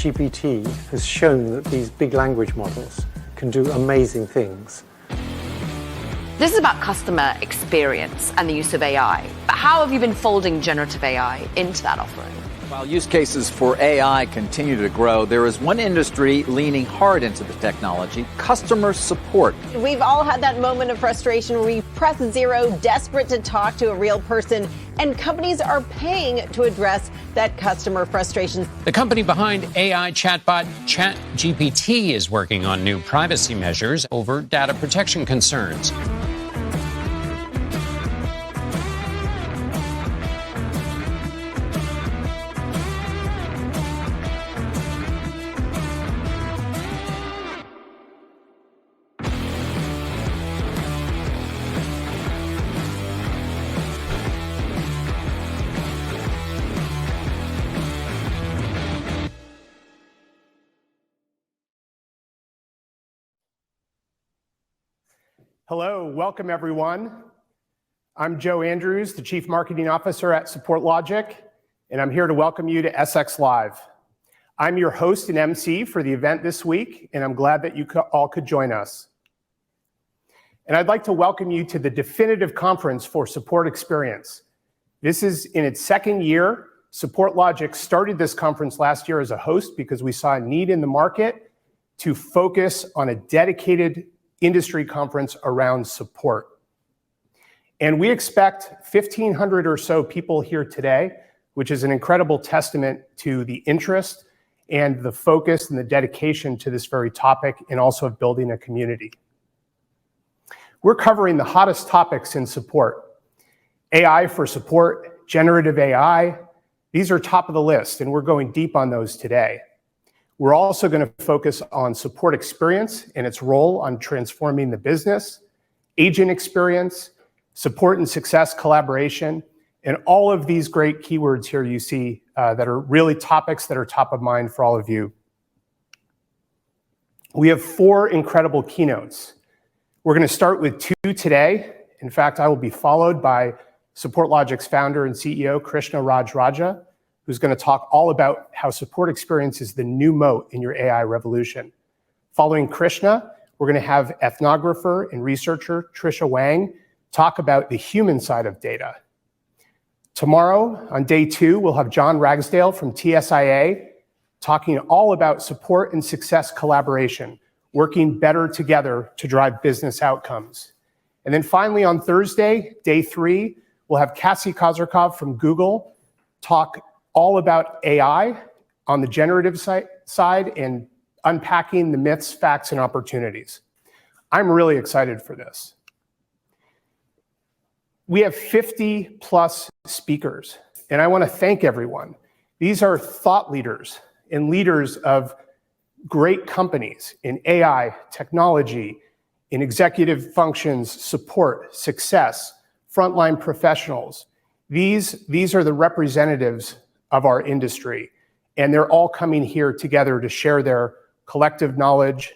ChatGPT has shown that these big language models can do amazing things. This is about customer experience and the use of AI. But how have you been folding generative AI into that offering? While use cases for AI continue to grow, there is one industry leaning hard into the technology: customer support. We've all had that moment of frustration where we press zero, desperate to talk to a real person, and companies are paying to address that customer frustration. The company behind AI chatbot ChatGPT is working on new privacy measures over data protection concerns. Hello, welcome everyone. I'm Joe Andrews, the Chief Marketing Officer at SupportLogic, and I'm here to welcome you to SX Live. I'm your host and MC for the event this week, and I'm glad that you all could join us. And I'd like to welcome you to the definitive conference for support experience. This is in its second year. SupportLogic started this conference last year as a host because we saw a need in the market to focus on a dedicated industry conference around support. And we expect 1,500 or so people here today, which is an incredible testament to the interest and the focus and the dedication to this very topic, and also of building a community. We're covering the hottest topics in support. AI for support, generative AI, these are top of the list, and we're going deep on those today. We're also going to focus on support experience and its role on transforming the business, agent experience, support and success collaboration, and all of these great keywords here you see that are really topics that are top of mind for all of you. We have 4 incredible keynotes. We're going to start with 2 today. In fact, I will be followed by SupportLogic's founder and CEO, Krishna Raj, who's going to talk all about how support experience is the new moat in your AI revolution. Following Krishna, we're going to have ethnographer and researcher Trisha Wang talk about the human side of data. Tomorrow, on day 2, we'll have John Ragsdale from TSIA talking all about support and success collaboration, working better together to drive business outcomes. And then finally, on Thursday, day 3, we'll have Cassie Kozyrkov from Google talk all about AI on the generative side and unpacking the myths, facts, and opportunities. I'm really excited for this. We have 50 plus speakers, and I want to thank everyone. These are thought leaders and leaders of great companies in AI, technology, in executive functions, support, success, frontline professionals. These are the representatives of our industry, and they're all coming here together to share their collective knowledge.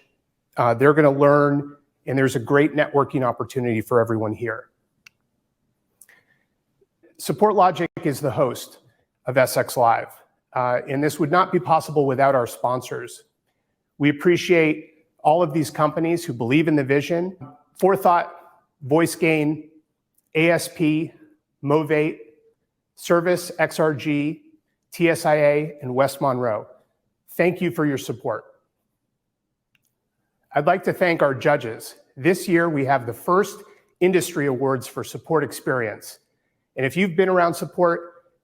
They're going to learn, and there's a great networking opportunity for everyone here. SupportLogic is the host of SX Live, and this would not be possible without our sponsors. We appreciate all of these companies who believe in the vision: Forethought, VoiceGain, ASP, Moat, Service XRG, TSIA, and West Monroe. Thank you for your support. I'd like to thank our judges. This year, we have the first industry awards for support experience. And if you've been around support,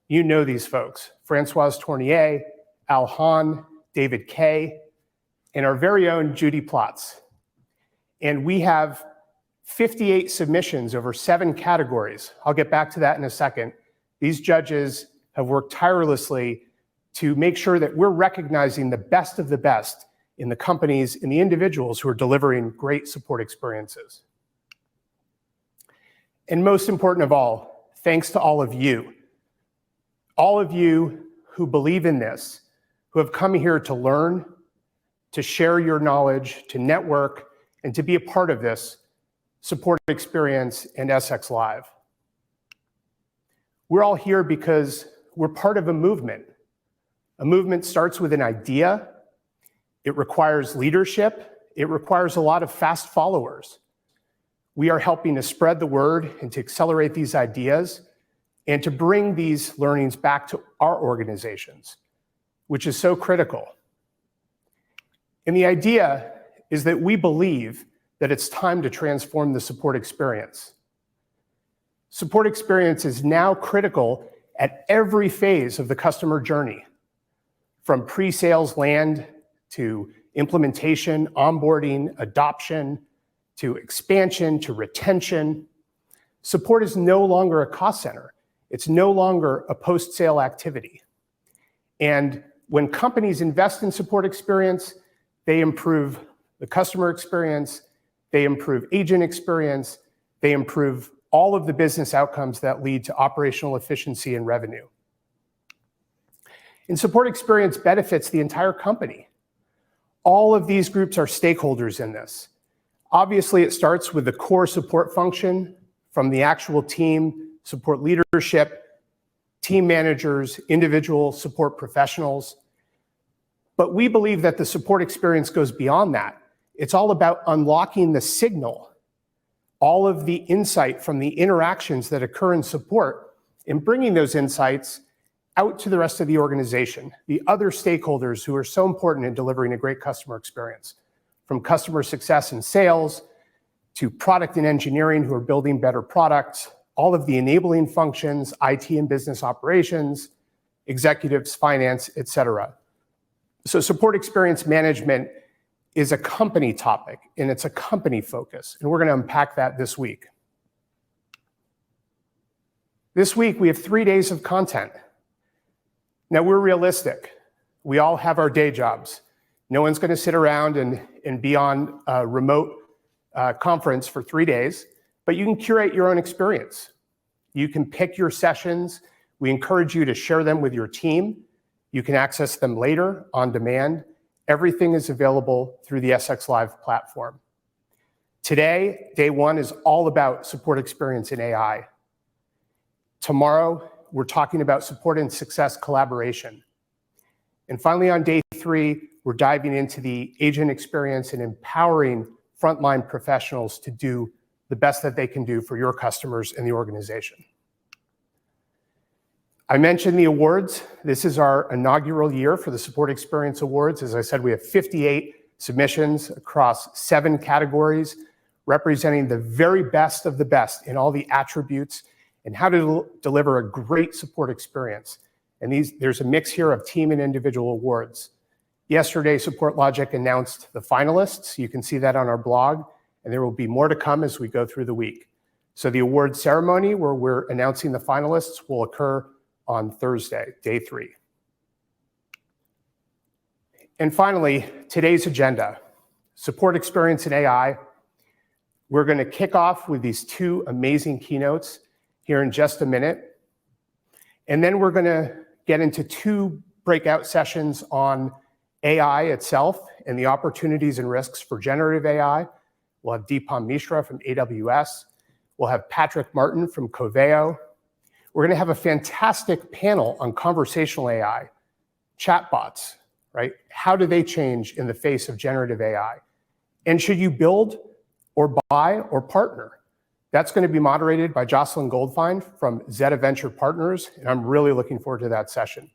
you know these folks: Françoise Tournier, Al Hahn, David Kay, and our very own Judy Plotz. And we have 58 submissions over 7 categories. I'll get back to that in a second. These judges have worked tirelessly to make sure that we're recognizing the best of the best in the companies and the individuals who are delivering great support experiences. And most important of all, thanks to all of you who believe in this, who have come here to learn, to share your knowledge, to network, and to be a part of this support experience and SX Live. We're all here because we're part of a movement. A movement starts with an idea, It requires leadership. It requires a lot of fast followers. We are helping to spread the word and to accelerate these ideas and to bring these learnings back to our organizations, which is so critical. And the idea is that we believe that it's time to transform the support experience. Support experience is now critical at every phase of the customer journey, from pre-sales land to implementation, onboarding, adoption, to expansion, to retention. Support is no longer a cost center. It's no longer a post-sale activity. And when companies invest in support experience, they improve the customer experience, they improve agent experience, they improve all of the business outcomes that lead to operational efficiency and revenue. And support experience benefits the entire company. All of these groups are stakeholders in this. Obviously, it starts with the core support function from the actual team, support leadership, team managers, individual support professionals. But we believe that the support experience goes beyond that. It's all about unlocking the signal, all of the insight from the interactions that occur in support, and bringing those insights out to the rest of the organization, the other stakeholders who are so important in delivering a great customer experience, from customer success and sales to product and engineering who are building better products, all of the enabling functions, IT and business operations, executives, finance, et cetera. So support experience management is a company topic, and it's a company focus, and we're going to unpack that this week. This week, we have 3 days of content. Now, we're realistic. We all have our day jobs. No one's going to sit around and be on a remote conference for 3 days, but you can curate your own experience. You can pick your sessions. We encourage you to share them with your team. You can access them later on demand. Everything is available through the SX Live platform. Today, day one is all about support experience in AI. Tomorrow, we're talking about support and success collaboration. And finally, on day 3, we're diving into the agent experience and empowering frontline professionals to do the best that they can do for your customers and the organization. I mentioned the awards. This is our inaugural year for the Support Experience Awards. As I said, we have 58 submissions across 7 categories, representing the very best of the best in all the attributes and how to deliver a great support experience. And there's a mix here of team and individual awards. Yesterday, SupportLogic announced the finalists. You can see that on our blog, and there will be more to come as we go through the week. So the award ceremony where we're announcing the finalists will occur on Thursday, day 3. And finally, today's agenda, support experience in AI. We're going to kick off with these 2 amazing keynotes here in just a minute. And then we're going to get into 2 breakout sessions on AI itself and the opportunities and risks for generative AI. We'll have Deepam Mishra from AWS. We'll have Patrick Martin from Coveo. We're going to have a fantastic panel on conversational AI, chatbots, right? How do they change in the face of generative AI? And should you build or buy or partner? That's going to be moderated by Jocelyn Goldfein from Zeta Venture Partners, and I'm really looking forward to that session.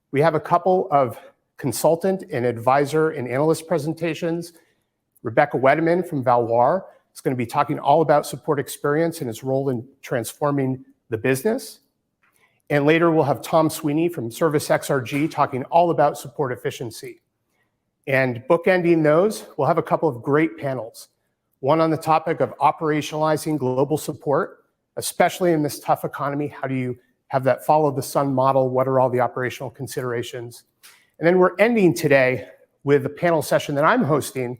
We have a couple of consultant and advisor and analyst presentations. Rebecca Wedeman from Valoir is going to be talking all about support experience and its role in transforming the business. And later we'll have Tom Sweeney from Service XRG talking all about support efficiency. And bookending those, we'll have a couple of great panels. One on the topic of operationalizing global support, especially in this tough economy. How do you have that follow the sun model? What are all the operational considerations? And then we're ending today with a panel session that I'm hosting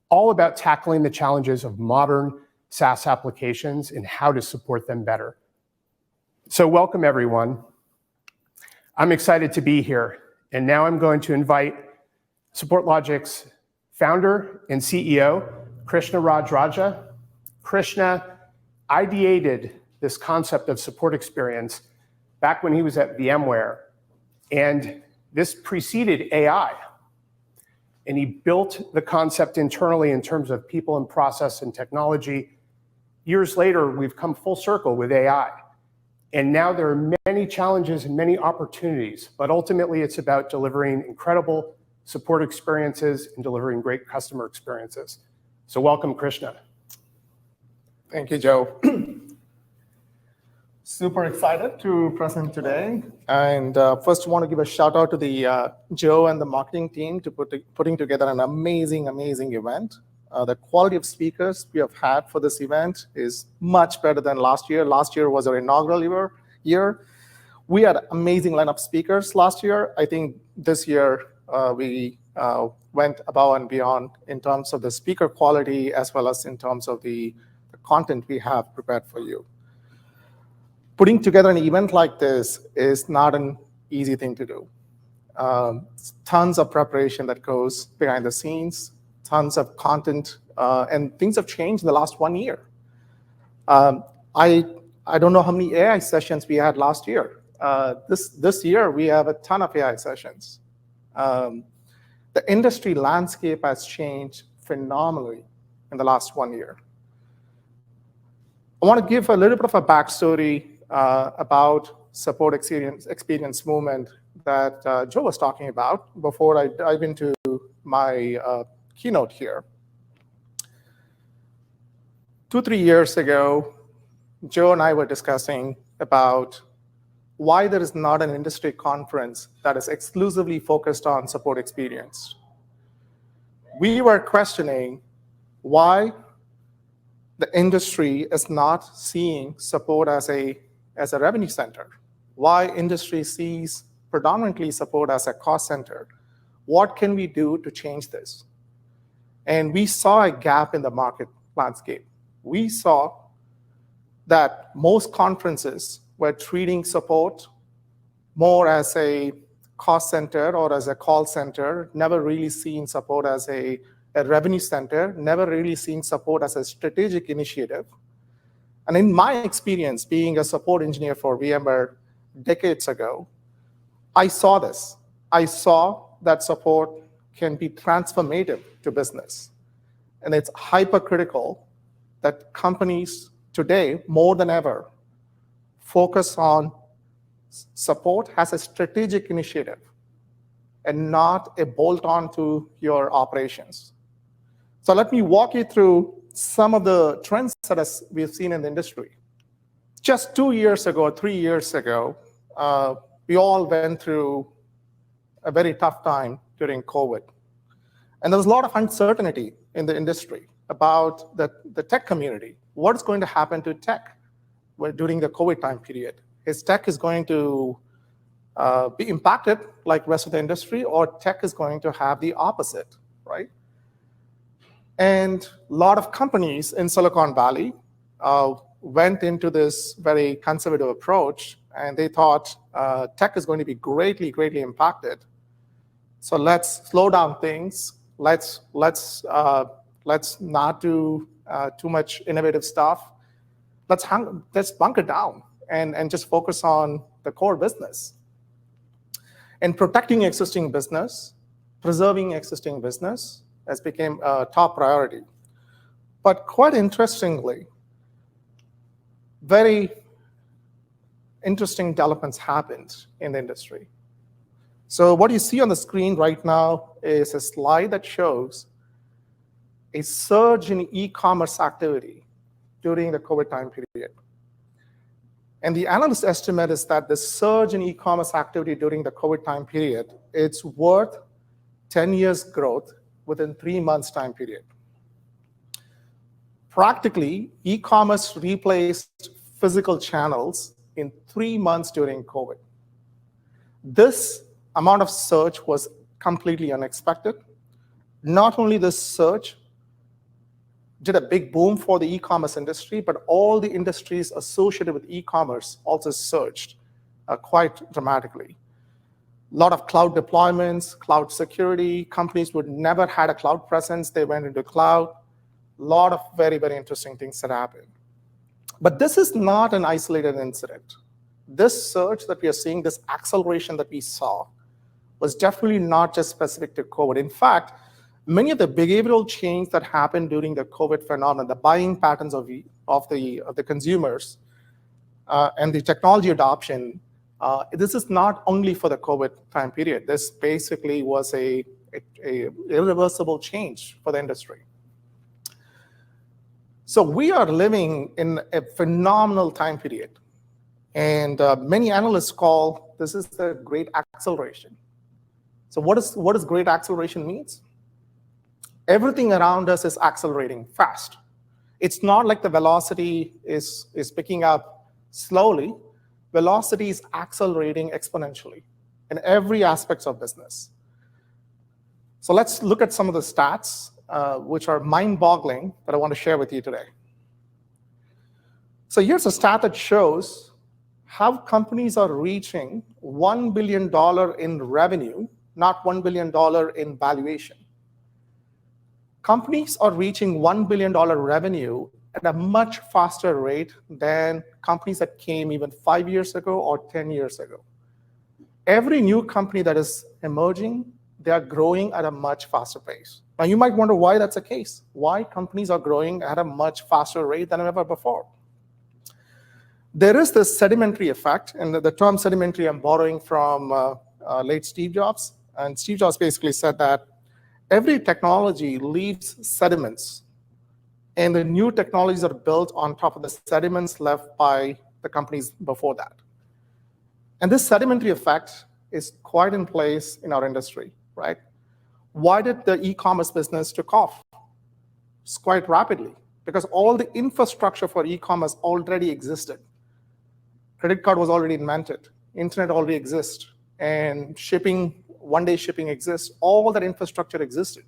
all about tackling the challenges of modern SaaS applications and how to support them better. So welcome, everyone. I'm excited to be here. And now I'm going to invite SupportLogic's founder and CEO, Krishna Raj. Krishna ideated this concept of support experience back when he was at VMware. And this preceded AI. and he built the concept internally in terms of people and process and technology. Years later, we've come full circle with AI. And now there are many challenges and many opportunities, but ultimately it's about delivering incredible support experiences and delivering great customer experiences. So welcome, Krishna. Thank you, Joe. Super excited to present today. And first, I want to give a shout out to the Joe and the marketing team to putting together an amazing event. The quality of speakers we have had for this event is much better than last year. Last year was our inaugural year. We had amazing lineup of speakers last year. I think this year we went above and beyond in terms of the speaker quality as well as in terms of the content we have prepared for you. Putting together an event like this is not an easy thing to do. Tons of preparation that goes behind the scenes, tons of content, and things have changed in the last 1 year. I don't know how many AI sessions we had last year. This year, we have a ton of AI sessions. The industry landscape has changed phenomenally in the last 1 year. I want to give a little bit of a backstory about support experience movement that Joe was talking about before I dive into my keynote here. 2-3 years ago, Joe and I were discussing about why there is not an industry conference that is exclusively focused on support experience. We were questioning why the industry is not seeing support as a revenue center, why industry sees predominantly support as a cost center. What can we do to change this? And we saw a gap in the market landscape. We saw that most conferences were treating support more as a cost center or as a call center, never really seeing support as a revenue center, never really seeing support as a strategic initiative. And in my experience, being a support engineer for VMware decades ago, I saw this. I saw that support can be transformative to business. And it's hypercritical that companies today, more than ever, focus on support as a strategic initiative and not a bolt-on to your operations. So let me walk you through some of the trends that we've seen in the industry. Just 2 years ago, 3 years ago, we all went through a very tough time during COVID. And there was a lot of uncertainty in the industry about the tech community. What's going to happen to tech during the COVID time period? Is tech is going to be impacted like the rest of the industry, or tech is going to have the opposite, right? And a lot of companies in Silicon Valley went into this very conservative approach, and they thought tech is going to be greatly impacted. So let's slow down things. Let's not do too much innovative stuff. Let's bunker down and just focus on the core business. And protecting existing business, preserving existing business has become a top priority. But quite interestingly, very interesting developments happened in the industry. So what you see on the screen right now is a slide that shows a surge in e-commerce activity during the COVID time period. And the analyst estimate is that the surge in e-commerce activity during the COVID time period, it's worth 10 years growth within 3 months time period. Practically, e-commerce replaced physical channels in 3 months during COVID. This amount of surge was completely unexpected. Not only this surge did a big boom for the e-commerce industry, but all the industries associated with e-commerce also surged quite dramatically. A lot of cloud deployments, cloud security. Companies would never had a cloud presence. They went into cloud. A lot of very interesting things that happened. But this is not an isolated incident. This surge that we are seeing, this acceleration that we saw, was definitely not just specific to COVID. In fact, Many of the behavioral change that happened during the COVID phenomenon, the buying patterns of the consumers and the technology adoption, this is not only for the COVID time period. This basically was a irreversible change for the industry. So we are living in a phenomenal time period. And many analysts call this is the great acceleration. So what does great acceleration means? Everything around us is accelerating fast. It's not like the velocity is picking up slowly. Velocity is accelerating exponentially in every aspect of business. So let's look at some of the stats, which are mind-boggling, that I want to share with you today. So here's a stat that shows how companies are reaching $1 billion in revenue, not $1 billion in valuation. Companies are reaching $1 billion revenue at a much faster rate than companies that came even 5 years ago or 10 years ago. Every new company that is emerging, they are growing at a much faster pace. Now, you might wonder why that's the case, why companies are growing at a much faster rate than ever before. There is this sedimentary effect, and the term sedimentary I'm borrowing from late Steve Jobs. And Steve Jobs basically said that every technology leaves sediments, and the new technologies are built on top of the sediments left by the companies before that. And this sedimentary effect is quite in place in our industry, right? Why did the e-commerce business take off? It's quite rapidly, because all the infrastructure for e-commerce already existed. Credit card was already invented, internet already exists, and shipping, one-day shipping exists. All that infrastructure existed.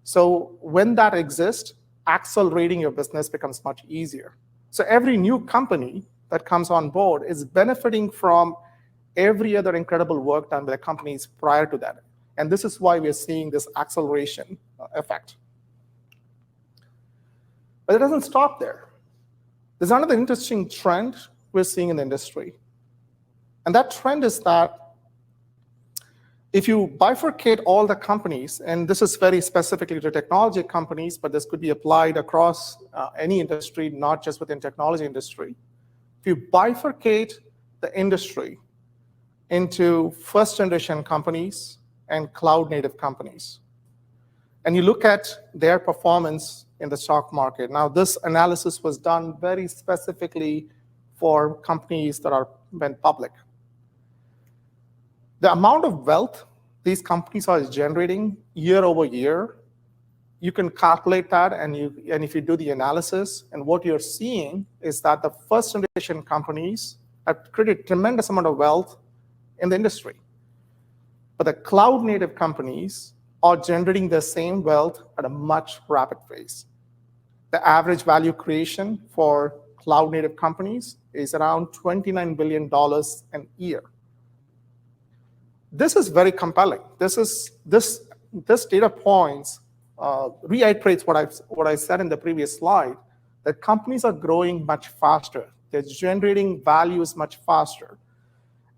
So when that exists, accelerating your business becomes much easier. So every new company that comes on board is benefiting from every other incredible work done by the companies prior to that. And this is why we're seeing this acceleration effect. But it doesn't stop there. There's another interesting trend we're seeing in the industry. And that trend is that if you bifurcate all the companies, and this is very specifically to technology companies, but this could be applied across any industry, not just within technology industry. If you bifurcate the industry into first-generation companies and cloud-native companies, and you look at their performance in the stock market. Now, this analysis was done very specifically for companies that went public. The amount of wealth these companies are generating year over year, you can calculate that, and if you do the analysis, and what you're seeing is that the first-generation companies have created a tremendous amount of wealth in the industry. But the cloud-native companies are generating the same wealth at a much rapid pace. The average value creation for cloud-native companies is around $29 billion a year. This is very compelling. This data points reiterates what I said in the previous slide, that companies are growing much faster. They're generating values much faster.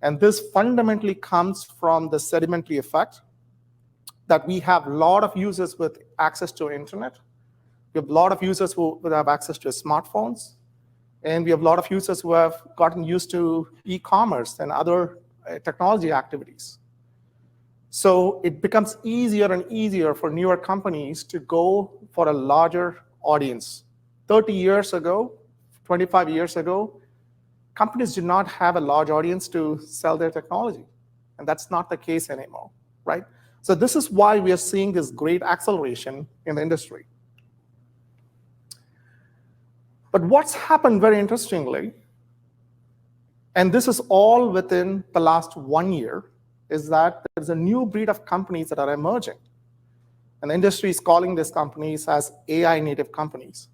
And this fundamentally comes from the sedimentary effect, that we have a lot of users with access to internet. We have a lot of users who have access to smartphones. And we have a lot of users who have gotten used to e-commerce and other technology activities. So it becomes easier and easier for newer companies to go for a larger audience. 30 years ago, 25 years ago, companies did not have a large audience to sell their technology. And that's not the case anymore, right? So this is why we are seeing this great acceleration in the industry. But what's happened very interestingly, and this is all within the last 1 year, is that there's a new breed of companies that are emerging. And the industry is calling these companies as AI-native companies.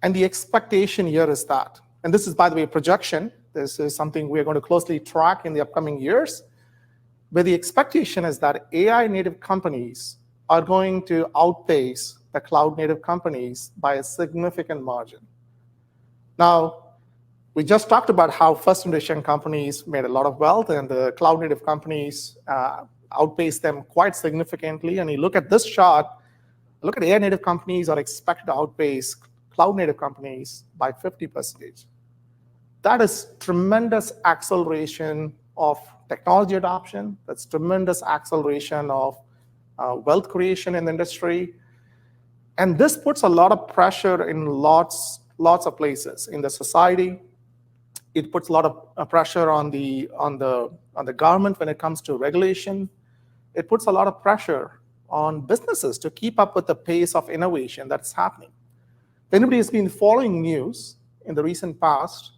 And the expectation here is that, and this is, by the way, a projection. This is something we're going to closely track in the upcoming years. But the expectation is that AI-native companies are going to outpace the cloud-native companies by a significant margin. Now, we just talked about how first-generation companies made a lot of wealth, and the cloud-native companies outpace them quite significantly. And you look at this chart, look at AI native companies are expected to outpace cloud native companies by 50%. That is tremendous acceleration of technology adoption. That's tremendous acceleration of wealth creation in the industry. And this puts a lot of pressure in lots of places in the society. It puts a lot of pressure on the government when it comes to regulation. It puts a lot of pressure on businesses to keep up with the pace of innovation that's happening. If anybody has been following news in the recent past,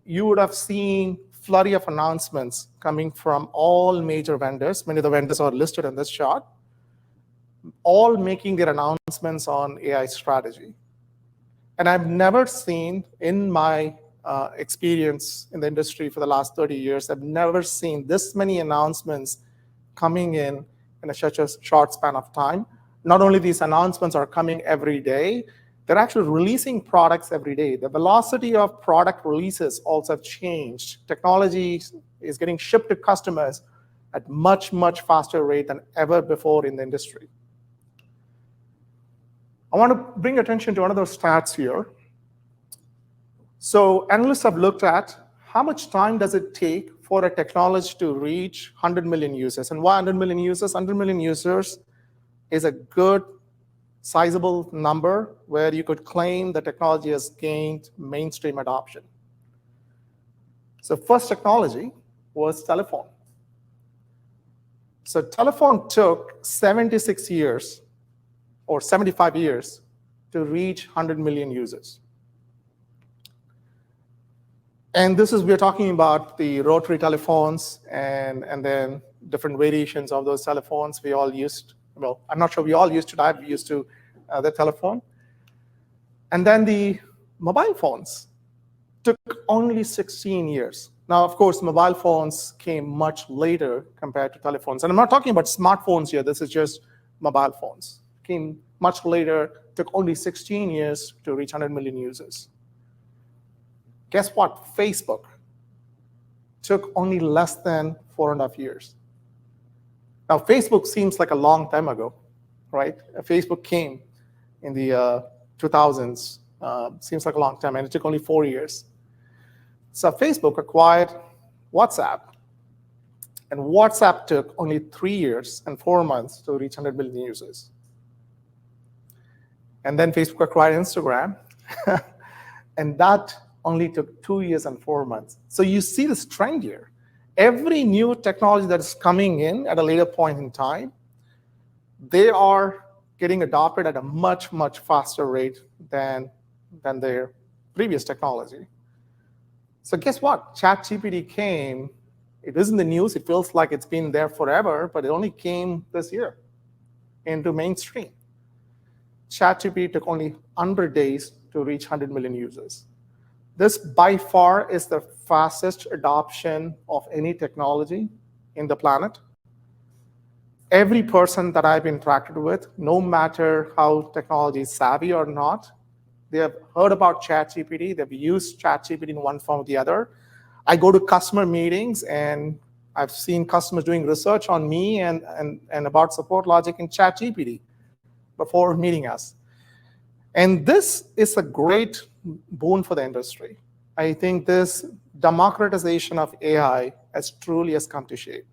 you would have seen flurry of announcements coming from all major vendors. Many of the vendors are listed in this chart, all making their announcements on AI strategy. And I've never seen, in my experience in the industry for the last 30 years, I've never seen this many announcements coming in such a short span of time. Not only these announcements are coming every day, they're actually releasing products every day. The velocity of product releases also have changed. Technology is getting shipped to customers at much, much faster rate than ever before in the industry. I want to bring attention to one of those stats here. So analysts have looked at how much time does it take for a technology to reach 100 million users. And why 100 million users? 100 million users is a good, sizable number where you could claim the technology has gained mainstream adoption. So first technology was telephone. So telephone took 76 years or 75 years to reach 100 million users. And we're talking about the rotary telephones and then different variations of those telephones we all used. Well, I'm not sure we all used to that. We used to the telephone. And then the mobile phones took only 16 years. Now, of course, mobile phones came much later compared to telephones. And I'm not talking about smartphones here. This is just mobile phones. Came much later, took only 16 years to reach 100 million users. Guess what? Facebook took only less than 4.5 years. Now, Facebook seems like a long time ago, right? Facebook came in the 2000s, seems like a long time, and it took only 4 years. So Facebook acquired WhatsApp, and WhatsApp took only 3 years and 4 months to reach 100 million users. And then Facebook acquired Instagram, and that only took 2 years and 4 months. So you see this trend here. Every new technology that is coming in at a later point in time, they are getting adopted at a much, much faster rate than their previous technology. So guess what? ChatGPT came. It is in the news. It feels like it's been there forever, but it only came this year into mainstream. ChatGPT took only 100 days to reach 100 million users. This, by far, is the fastest adoption of any technology in the planet. Every person that I've interacted with, no matter how technology is savvy or not, they have heard about ChatGPT. They've used ChatGPT in one form or the other. I go to customer meetings, and I've seen customers doing research on me and about SupportLogic in ChatGPT before meeting us. And this is a great boon for the industry. I think this democratization of AI has come to shape.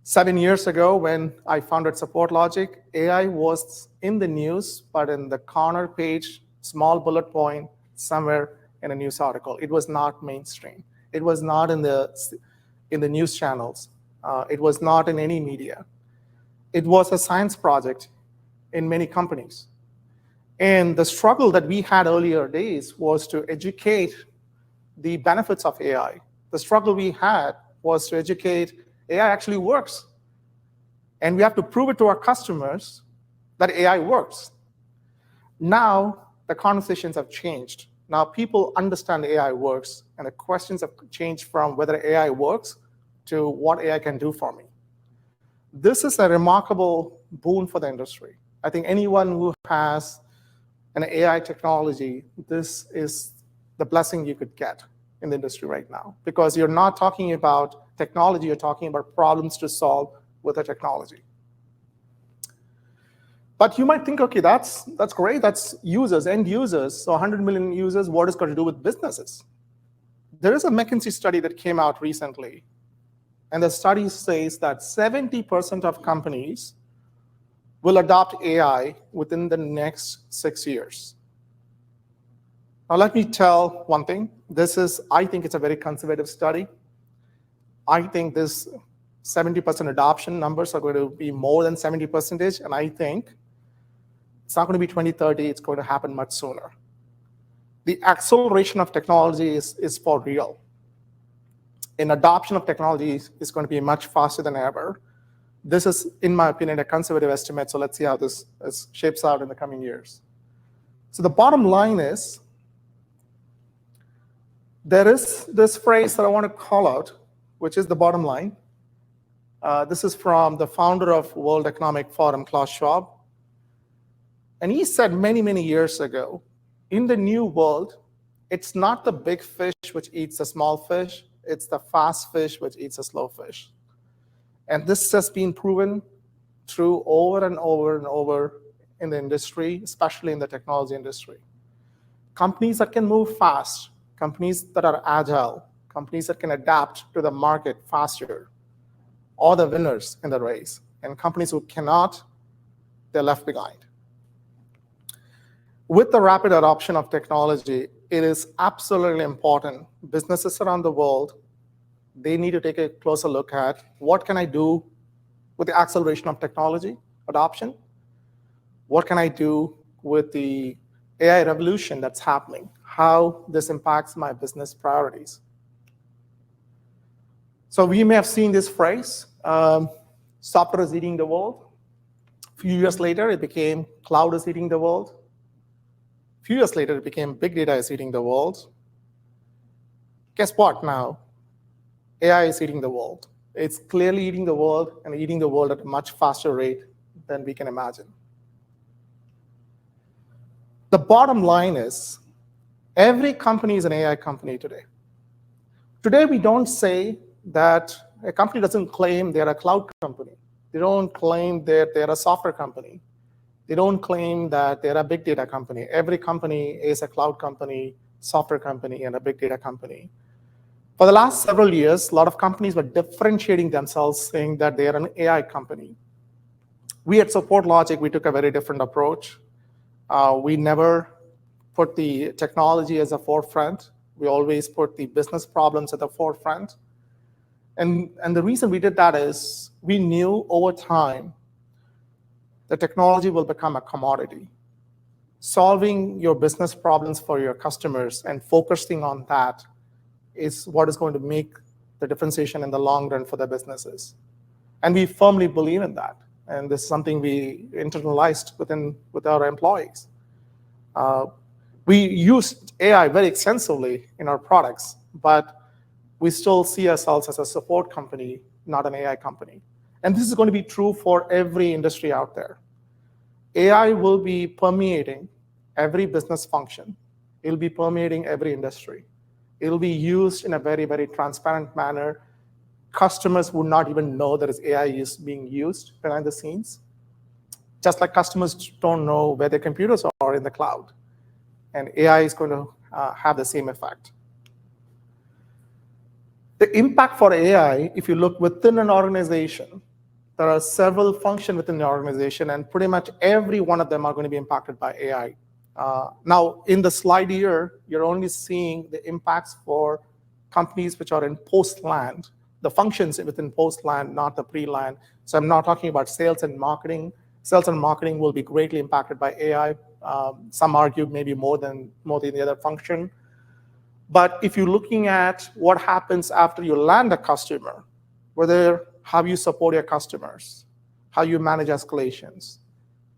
7 years ago, when I founded SupportLogic, AI was in the news, but in the corner page, small bullet point, somewhere in a news article. It was not mainstream. It was not in the news channels. It was not in any media. It was a science project in many companies. And the struggle that we had earlier days was to educate the benefits of AI. The struggle we had was to educate AI actually works. And we have to prove it to our customers that AI works. Now, the conversations have changed. Now, people understand AI works, and the questions have changed from whether AI works to what AI can do for me. This is a remarkable boon for the industry. I think anyone who has an AI technology, this is the blessing you could get in the industry right now, because you're not talking about technology, you're talking about problems to solve with a technology. But you might think, okay, that's great. That's users, end users. So 100 million users, what is going to do with businesses? There is a McKinsey study that came out recently. And the study says that 70% of companies will adopt AI within the next 6 years. Now, let me tell one thing. I think it's a very conservative study. I think this 70% adoption numbers are going to be more than 70%, and I think it's not going to be 2030, it's going to happen much sooner. The acceleration of technology is for real. And adoption of technology is going to be much faster than ever. This is, in my opinion, a conservative estimate, so let's see how this shapes out in the coming years. So the bottom line is, there is this phrase that I want to call out, which is the bottom line. This is from the founder of World Economic Forum, Klaus Schwab. And he said many, many years ago, in the new world, it's not the big fish which eats the small fish, it's the fast fish which eats the slow fish. And this has been proven true over and over and over in the industry, especially in the technology industry. Companies that can move fast, companies that are agile, companies that can adapt to the market faster, are the winners in the race. And companies who cannot, they're left behind. With the rapid adoption of technology, it is absolutely important. Businesses around the world, they need to take a closer look at what can I do with the acceleration of technology adoption? What can I do with the AI revolution that's happening? How this impacts my business priorities. So we may have seen this phrase, software is eating the world. A few years later, it became cloud is eating the world. A few years later, it became big data is eating the world. Guess what now? AI is eating the world. It's clearly eating the world and eating the world at a much faster rate than we can imagine. The bottom line is, every company is an AI company today. Today, we don't say that a company doesn't claim they're a cloud company. They don't claim that they're a software company. They don't claim that they're a big data company. Every company is a cloud company, software company, and a big data company. For the last several years, a lot of companies were differentiating themselves, saying that they are an AI company. We at SupportLogic, we took a very different approach. We never put the technology as a forefront. We always put the business problems at the forefront. And the reason we did that is we knew over time the technology will become a commodity. Solving your business problems for your customers and focusing on that is what is going to make the differentiation in the long run for the businesses. And we firmly believe in that. And this is something we internalized with our employees. We use AI very extensively in our products, but we still see ourselves as a support company, not an AI company. And this is going to be true for every industry out there. AI will be permeating every business function. It'll be permeating every industry. It'll be used in a very, very transparent manner. Customers would not even know that AI is being used behind the scenes. Just like customers don't know where their computers are in the cloud. And AI is going to have the same effect. The impact for AI, if you look within an organization, there are several functions within the organization, and pretty much every one of them are going to be impacted by AI. Now, in the slide here, you're only seeing the impacts for companies which are in post-land, the functions within post-land, not the pre-land. So I'm not talking about sales and marketing. Sales and marketing will be greatly impacted by AI. Some argue maybe more than the other function. But if you're looking at what happens after you land a customer, how you support your customers, how you manage escalations,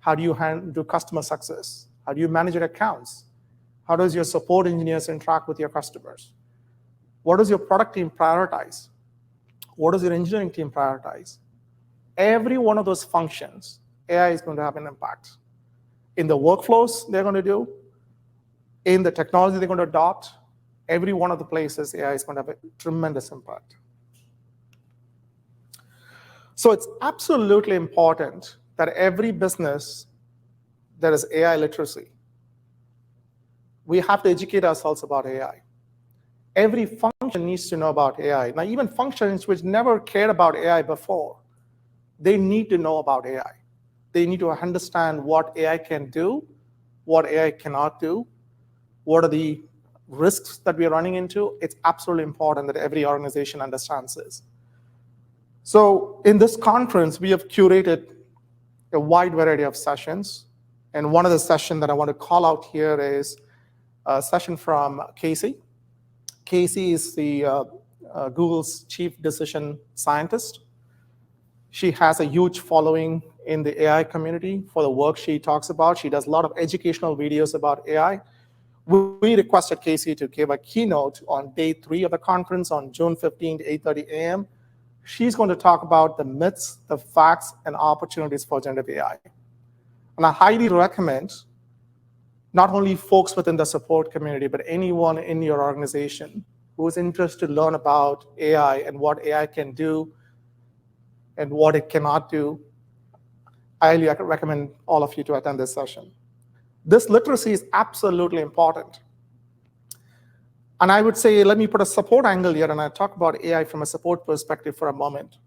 how do you do customer success, how do you manage your accounts, how does your support engineers interact with your customers, what does your product team prioritize, what does your engineering team prioritize? Every one of those functions, AI is going to have an impact. In the workflows they're going to do, in the technology they're going to adopt, every one of the places AI is going to have a tremendous impact. So it's absolutely important that every business, there is AI literacy. We have to educate ourselves about AI. Every function needs to know about AI. Now, even functions which never cared about AI before, they need to know about AI. They need to understand what AI can do, what AI cannot do, what are the risks that we're running into. It's absolutely important that every organization understands this. So in this conference, we have curated a wide variety of sessions. And one of the sessions that I want to call out here is a session from Cassie. Cassie is the Google's chief decision scientist. She has a huge following in the AI community for the work she talks about. She does a lot of educational videos about AI. We requested Cassie to give a keynote on day 3 of the conference on June 15th, 8:30 a.m. She's going to talk about the myths, the facts, and opportunities for generative AI. And I highly recommend not only folks within the support community, but anyone in your organization who is interested to learn about AI and what AI can do and what it cannot do. I highly recommend all of you to attend this session. This literacy is absolutely important. And I would say, let me put a support angle here, and I'll talk about AI from a support perspective for a moment.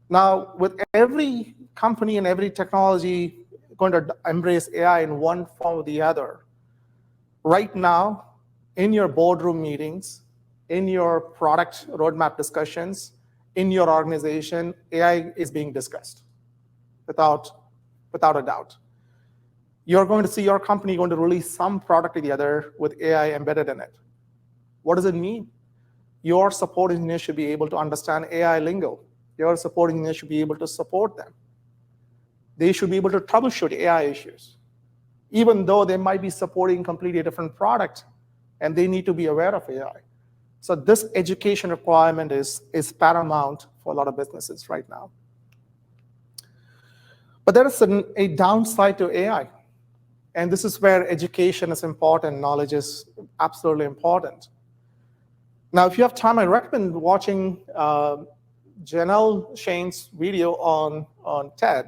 Now, with every company and every technology going to embrace AI in one form or the other, right now, in your boardroom meetings, in your product roadmap discussions, in your organization, AI is being discussed without a doubt. You're going to see your company going to release some product or the other with AI embedded in it. What does it mean? Your support engineers should be able to understand AI lingo. Your support engineers should be able to support them. They should be able to troubleshoot AI issues, even though they might be supporting completely different product, and they need to be aware of AI. So this education requirement is paramount for a lot of businesses right now. But there is a downside to AI. And this is where education is important, knowledge is absolutely important. Now, if you have time, I recommend watching Janelle Shane's video on TED.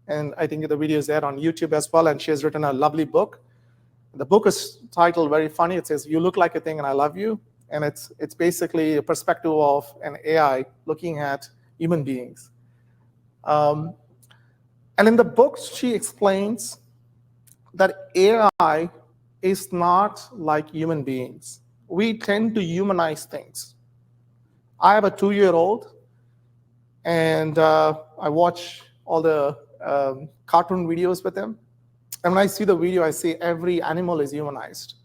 And I think the video is there on YouTube as well, and she has written a lovely book. The book is titled very funny. It says, "You Look Like a Thing and I Love You." And it's basically a perspective of an AI looking at human beings. And in the book, she explains that AI is not like human beings. We tend to humanize things. I have a 2-year-old, and I watch all the cartoon videos with him. And when I see the video, I see every animal is humanized.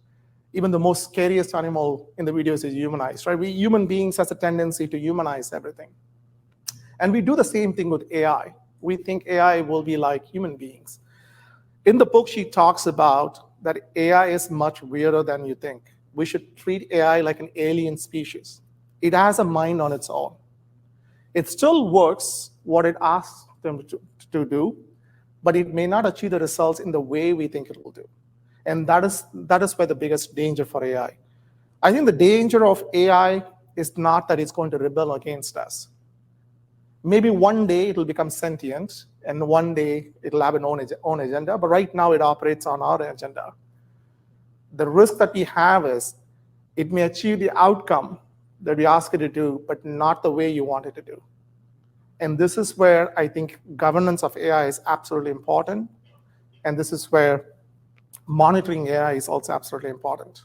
Even the most scariest animal in the videos is humanized, right? We human beings has a tendency to humanize everything. And we do the same thing with AI. We think AI will be like human beings. In the book, she talks about that AI is much weirder than you think. We should treat AI like an alien species. It has a mind on its own. It still works what it asks them to do, but it may not achieve the results in the way we think it will do. And that is where the biggest danger for AI. I think the danger of AI is not that it's going to rebel against us. Maybe one day it'll become sentient, and one day it'll have an own agenda, but right now it operates on our agenda. The risk that we have is it may achieve the outcome that we ask it to do, but not the way you want it to do. And this is where I think governance of AI is absolutely important, and this is where monitoring AI is also absolutely important.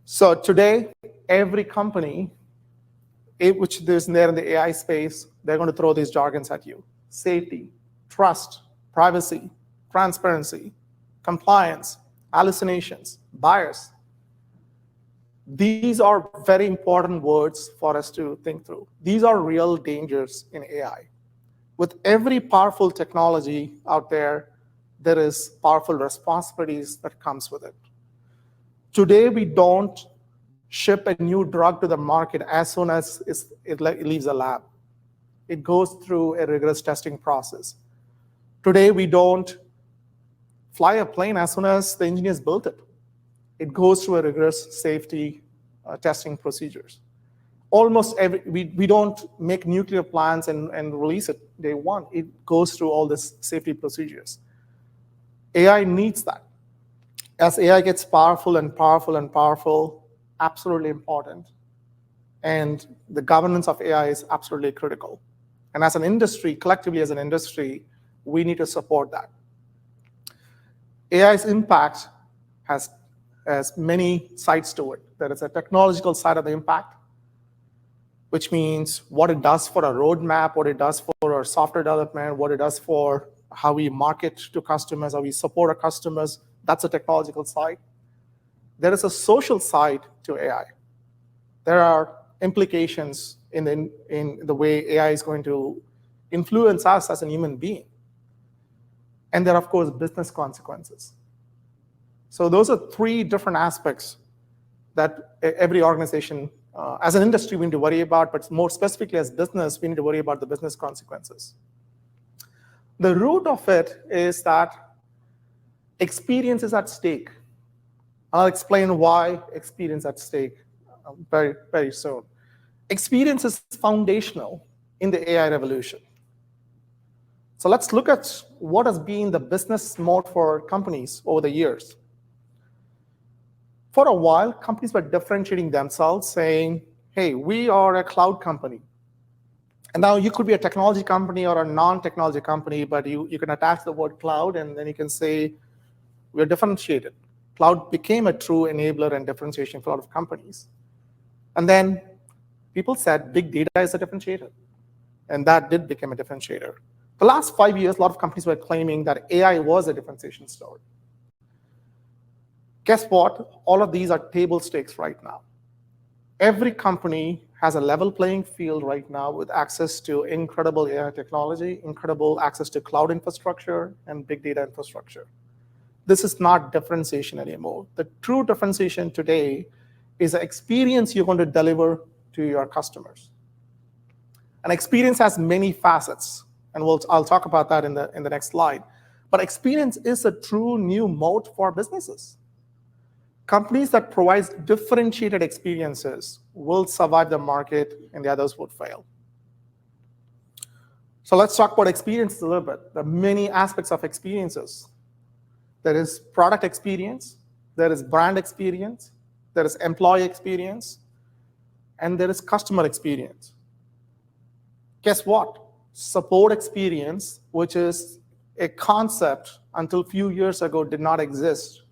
So today, every company which is there in the AI space, they're going to throw these jargons at you. Safety, trust, privacy, transparency, compliance, hallucinations, bias. These are very important words for us to think through. These are real dangers in AI. With every powerful technology out there, there is powerful responsibilities that comes with it. Today, we don't ship a new drug to the market as soon as it leaves a lab. It goes through a rigorous testing process. Today, we don't fly a plane as soon as the engineers built it. It goes through a rigorous safety testing procedures. almost we don't make nuclear plants and release it day one. It goes through all this safety procedures. AI needs that. As AI gets powerful and powerful and powerful, absolutely important. And the governance of AI is absolutely critical. And as an industry, collectively as an industry, we need to support that. AI's impact has many sides to it. There is a technological side of the impact, which means what it does for our roadmap, what it does for our software development, what it does for how we market to customers, how we support our customers. That's a technological side. There is a social side to AI. There are implications in the way AI is going to influence us as a human being. And there are, of course, business consequences. So those are three different aspects that every organization, as an industry, we need to worry about, but more specifically as business, we need to worry about the business consequences. The root of it is that experience is at stake. I'll explain why experience at stake very, very soon. Experience is foundational in the AI revolution. So let's look at what has been the business mode for companies over the years. For a while, companies were differentiating themselves, saying, hey, we are a cloud company. And now you could be a technology company or a non-technology company, but you can attach the word cloud, and then you can say, we're differentiated. Cloud became a true enabler and differentiation for a lot of companies. And then people said big data is a differentiator. And that did become a differentiator. The last 5 years, a lot of companies were claiming that AI was a differentiation story. Guess what? All of these are table stakes right now. Every company has a level playing field right now with access to incredible AI technology, incredible access to cloud infrastructure, and big data infrastructure. This is not differentiation anymore. The true differentiation today is the experience you're going to deliver to your customers. And experience has many facets, and I'll talk about that in the next slide. But experience is a true new moat for businesses. Companies that provide differentiated experiences will survive the market, and the others would fail. So let's talk about experiences a little bit. There are many aspects of experiences. There is product experience, there is brand experience, there is employee experience, and there is customer experience. Guess what? Support experience, which is a concept until a few years ago did not exist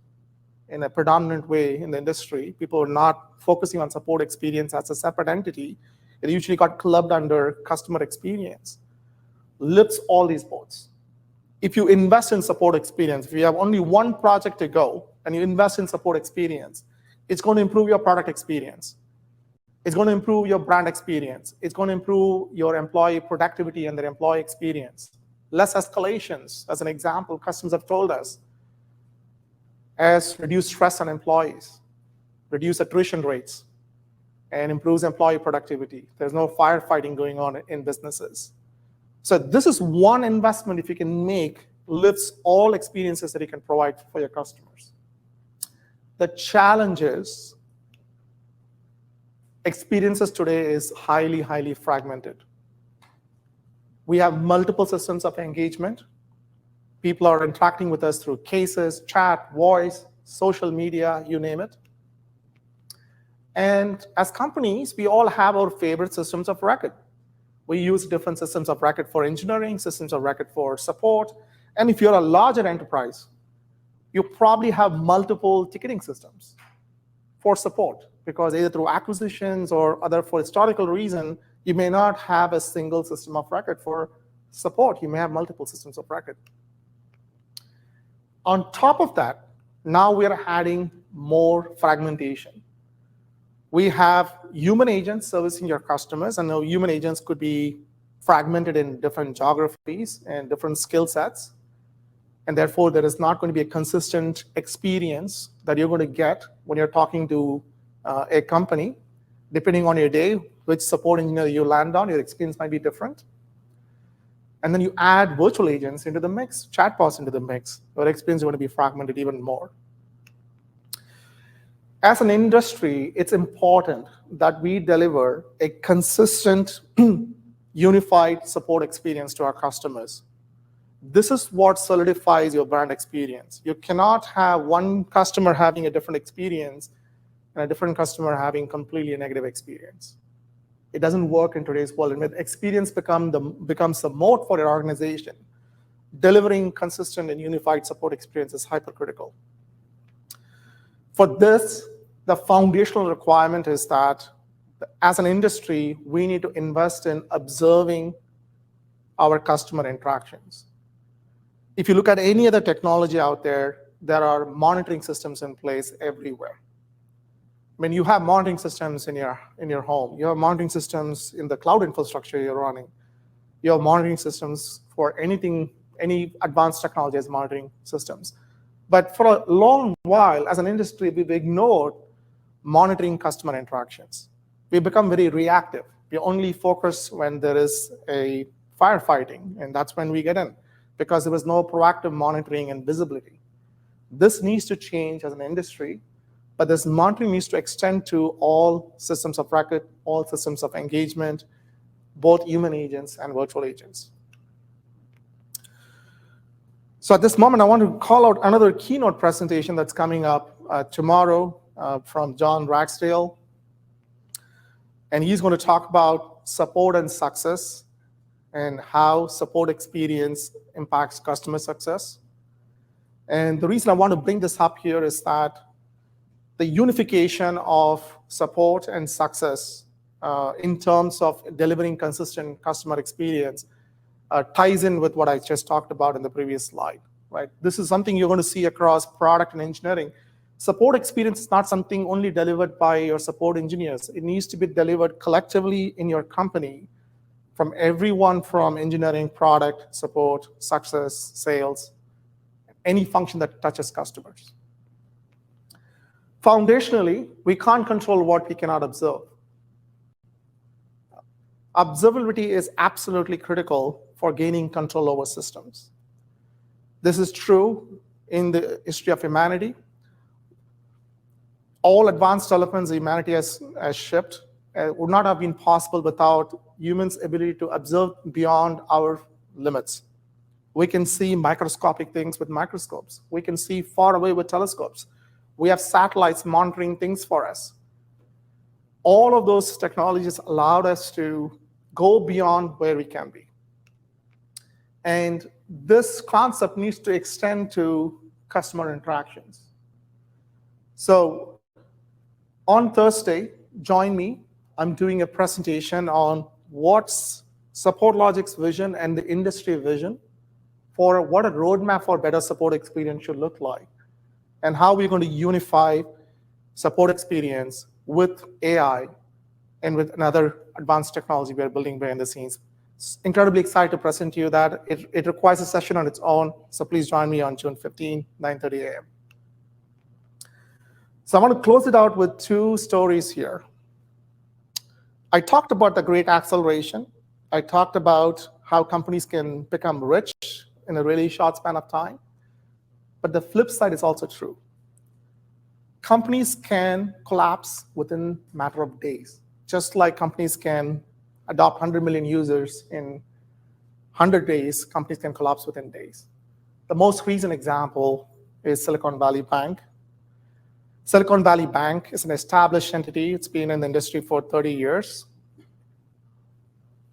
in a predominant way in the industry. People were not focusing on support experience as a separate entity. It usually got clubbed under customer experience. Lifts all these boats. If you invest in support experience, if you have only one project to go and you invest in support experience, it's going to improve your product experience. It's going to improve your brand experience. It's going to improve your employee productivity and their employee experience. Less escalations, as an example, customers have told us, as reduce stress on employees, reduce attrition rates, and improves employee productivity. There's no firefighting going on in businesses. So this is one investment, if you can make, lifts all experiences that you can provide for your customers. The challenge is experiences today is highly, highly fragmented. We have multiple systems of engagement. People are interacting with us through cases, chat, voice, social media, you name it. And as companies, we all have our favorite systems of record. We use different systems of record for engineering, systems of record for support. And if you're a larger enterprise, you probably have multiple ticketing systems for support, because either through acquisitions or other for historical reason, you may not have a single system of record for support. You may have multiple systems of record. On top of that, now we are adding more fragmentation. We have human agents servicing your customers, and now human agents could be fragmented in different geographies and different skill sets. And therefore, there is not going to be a consistent experience that you're going to get when you're talking to a company. Depending on your day, which support engineer you land on, your experience might be different. And then you add virtual agents into the mix, chatbots into the mix, your experience is going to be fragmented even more. As an industry, it's important that we deliver a consistent, unified support experience to our customers. This is what solidifies your brand experience. You cannot have one customer having a different experience and a different customer having completely a negative experience. It doesn't work in today's world. And when experience becomes the moat for your organization, delivering consistent and unified support experience is hypercritical. For this, the foundational requirement is that as an industry, we need to invest in observing our customer interactions. If you look at any other technology out there, there are monitoring systems in place everywhere. When you have monitoring systems in your home, you have monitoring systems in the cloud infrastructure you're running, you have monitoring systems for anything, any advanced technology as monitoring systems. But for a long while, as an industry, we've ignored monitoring customer interactions. We become very reactive. We only focus when there is a firefighting, and that's when we get in, because there was no proactive monitoring and visibility. This needs to change as an industry, but this monitoring needs to extend to all systems of record, all systems of engagement, both human agents and virtual agents. So at this moment, I want to call out another keynote presentation that's coming up tomorrow from John Ragsdale. And he's going to talk about support and success and how support experience impacts customer success. And the reason I want to bring this up here is that the unification of support and success in terms of delivering consistent customer experience ties in with what I just talked about in the previous slide, right? This is something you're going to see across product and engineering. Support experience is not something only delivered by your support engineers. It needs to be delivered collectively in your company from everyone from engineering, product, support, success, sales, any function that touches customers. Foundationally, we can't control what we cannot observe. Observability is absolutely critical for gaining control over systems. This is true in the history of humanity. All advanced developments humanity has shipped would not have been possible without humans' ability to observe beyond our limits. We can see microscopic things with microscopes. We can see far away with telescopes. We have satellites monitoring things for us. All of those technologies allowed us to go beyond where we can be. And this concept needs to extend to customer interactions. So on Thursday, join me. I'm doing a presentation on what's SupportLogic's vision and the industry vision for what a roadmap for better support experience should look like, and how we're going to unify support experience with AI and with another advanced technology we're building behind the scenes. Incredibly excited to present to you that. It requires a session on its own, so please join me on June 15, 9:30 a.m. So I want to close it out with two stories here. I talked about the great acceleration. I talked about how companies can become rich in a really short span of time. But the flip side is also true. Companies can collapse within a matter of days, just like companies can adopt 100 million users in 100 days, companies can collapse within days. The most recent example is Silicon Valley Bank. Silicon Valley Bank is an established entity. It's been in the industry for 30 years.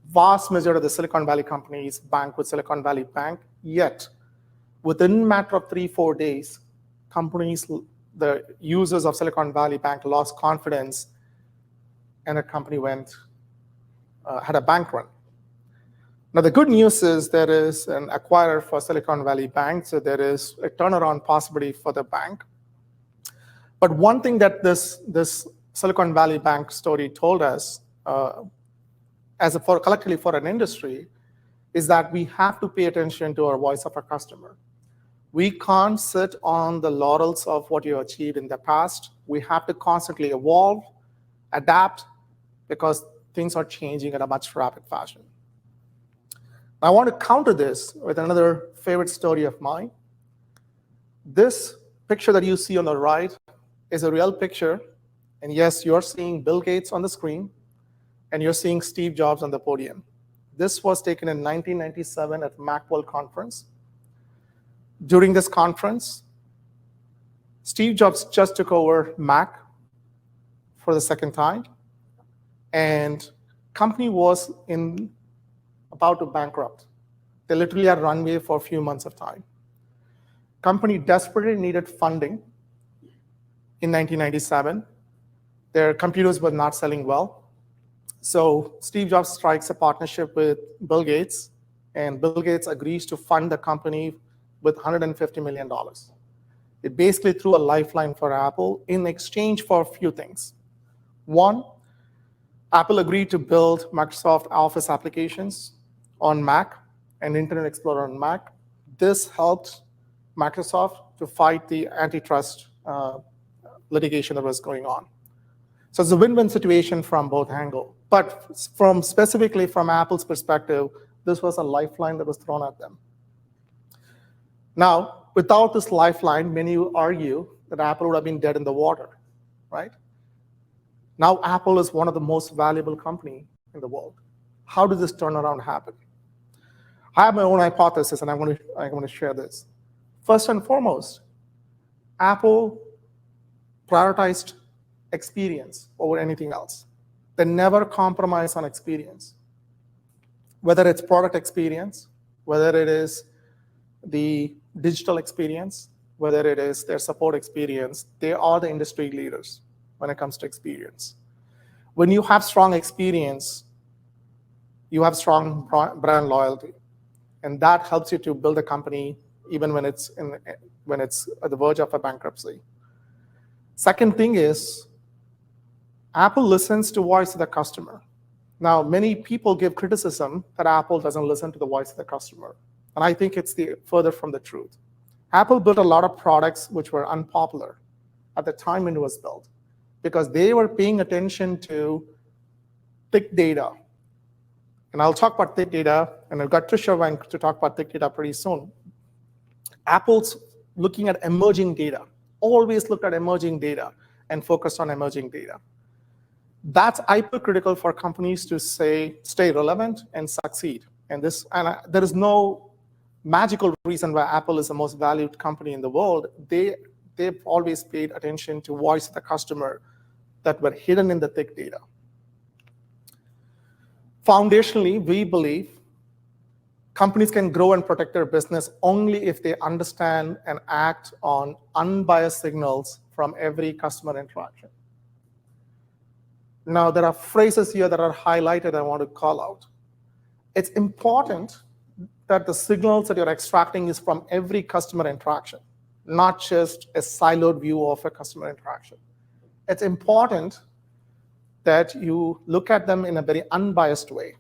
Vast majority of the Silicon Valley companies bank with Silicon Valley Bank, yet within a matter of 3-4 days, companies, the users of Silicon Valley Bank lost confidence, and the company had a bank run. Now, the good news is there is an acquirer for Silicon Valley Bank, so there is a turnaround possibility for the bank. But one thing that this Silicon Valley Bank story told us, collectively for an industry, is that we have to pay attention to our voice of our customer. We can't sit on the laurels of what you achieved in the past. We have to constantly evolve, adapt, because things are changing at a much rapid fashion. I want to counter this with another favorite story of mine. This picture that you see on the right is a real picture. And yes, you're seeing Bill Gates on the screen, and you're seeing Steve Jobs on the podium. This was taken in 1997 at Macworld Conference. During this conference, Steve Jobs just took over Mac for the second time, and company was about to bankrupt. They literally had runway for a few months of time. Company desperately needed funding in 1997. Their computers were not selling well. So Steve Jobs strikes a partnership with Bill Gates, and Bill Gates agrees to fund the company with $150 million. It basically threw a lifeline for Apple in exchange for a few things. One, Apple agreed to build Microsoft Office applications on Mac and Internet Explorer on Mac. This helped Microsoft to fight the antitrust litigation that was going on. So it's a win-win situation from both angles. But specifically from Apple's perspective, this was a lifeline that was thrown at them. Now, without this lifeline, many argue that Apple would have been dead in the water, right? Now Apple is one of the most valuable companies in the world. How did this turnaround happen? I have my own hypothesis, and I want to share this. First and foremost, Apple prioritized experience over anything else. They never compromise on experience. Whether it's product experience, whether it is the digital experience, whether it is their support experience, they are the industry leaders when it comes to experience. When you have strong experience, you have strong brand loyalty. And that helps you to build a company even when it's at the verge of a bankruptcy. Second thing is, Apple listens to the voice of the customer. Now, many people give criticism that Apple doesn't listen to the voice of the customer. And I think it's further from the truth. Apple built a lot of products which were unpopular at the time when it was built because they were paying attention to thick data. And I'll talk about thick data, and I've got Trisha Wang to talk about thick data pretty soon. Apple's looking at emerging data, always looked at emerging data and focused on emerging data. That's hypercritical for companies to stay relevant and succeed. And there is no magical reason why Apple is the most valued company in the world. They've always paid attention to voice of the customer that were hidden in the thick data. Foundationally, we believe companies can grow and protect their business only if they understand and act on unbiased signals from every customer interaction. Now, there are phrases here that are highlighted I want to call out. It's important that the signals that you're extracting is from every customer interaction, not just a siloed view of a customer interaction. It's important that you look at them in a very unbiased way.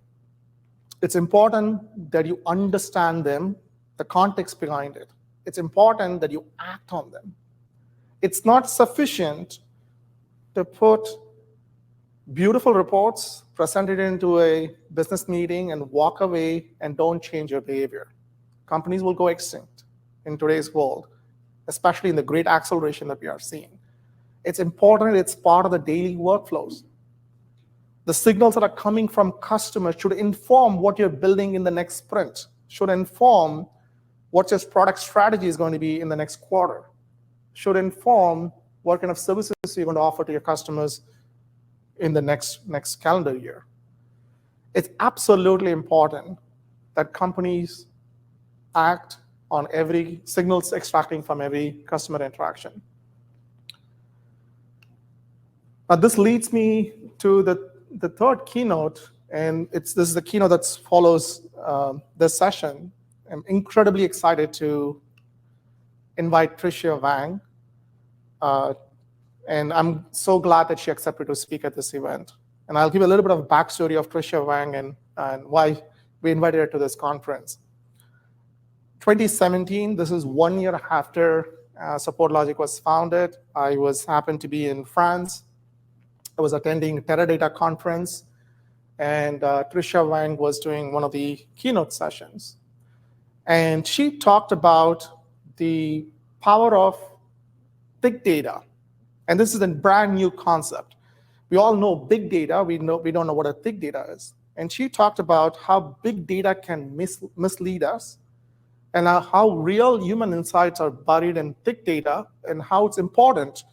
It's important that you understand them, the context behind it. It's important that you act on them. It's not sufficient to put beautiful reports, present it into a business meeting, and walk away and don't change your behavior. Companies will go extinct in today's world, especially in the great acceleration that we are seeing. It's important, it's part of the daily workflows. The signals that are coming from customers should inform what you're building in the next sprint, should inform what your product strategy is going to be in the next quarter, should inform what kind of services you're going to offer to your customers in the next calendar year. It's absolutely important that companies act on every signals extracting from every customer interaction. Now, this leads me to the third keynote, and this is the keynote that follows this session. I'm incredibly excited to invite Trisha Wang, and I'm so glad that she accepted to speak at this event. And I'll give a little bit of a backstory of Trisha Wang and why we invited her to this conference. 2017, this is 1 year after SupportLogic was founded. I happened to be in France. I was attending Teradata conference, and Trisha Wang was doing one of the keynote sessions. And she talked about the power of thick data And this is a brand new concept. We all know big data. We don't know what a thick data is. And she talked about how big data can mislead us, and how real human insights are buried in thick data, and how it's important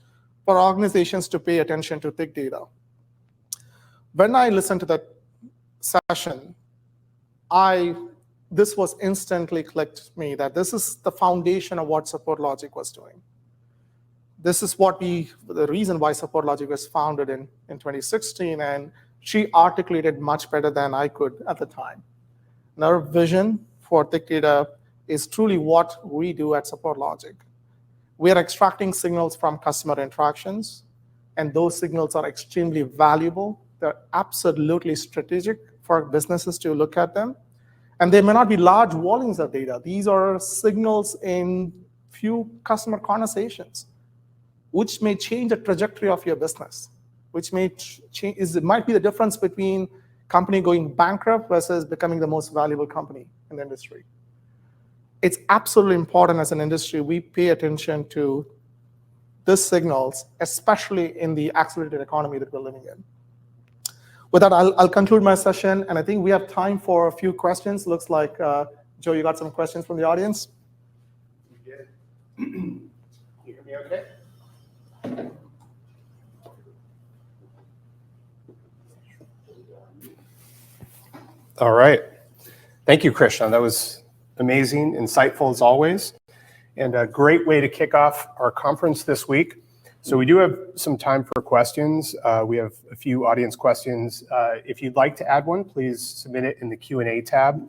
for organizations to pay attention to thick data. When I listened to that session, this was instantly clicked to me that this is the foundation of what SupportLogic was doing. This is the reason why SupportLogic was founded in 2016, and she articulated much better than I could at the time. And our vision for thick data is truly what we do at SupportLogic. We are extracting signals from customer interactions, and those signals are extremely valuable. They're absolutely strategic for businesses to look at them. And they may not be large volumes of data. These are signals in few customer conversations, which may change the trajectory of your business, which may change. It might be the difference between company going bankrupt versus becoming the most valuable company in the industry. It's absolutely important as an industry we pay attention to these signals, especially in the accelerated economy that we're living in. With that, I'll conclude my session, and I think we have time for a few questions. Looks like, Joe, you got some questions from the audience? We did. You hear me okay? All right. Thank you, Krishna. That was amazing, insightful as always, and a great way to kick off our conference this week. So we do have some time for questions. We have a few audience questions. If you'd like to add one, please submit it in the Q&A tab.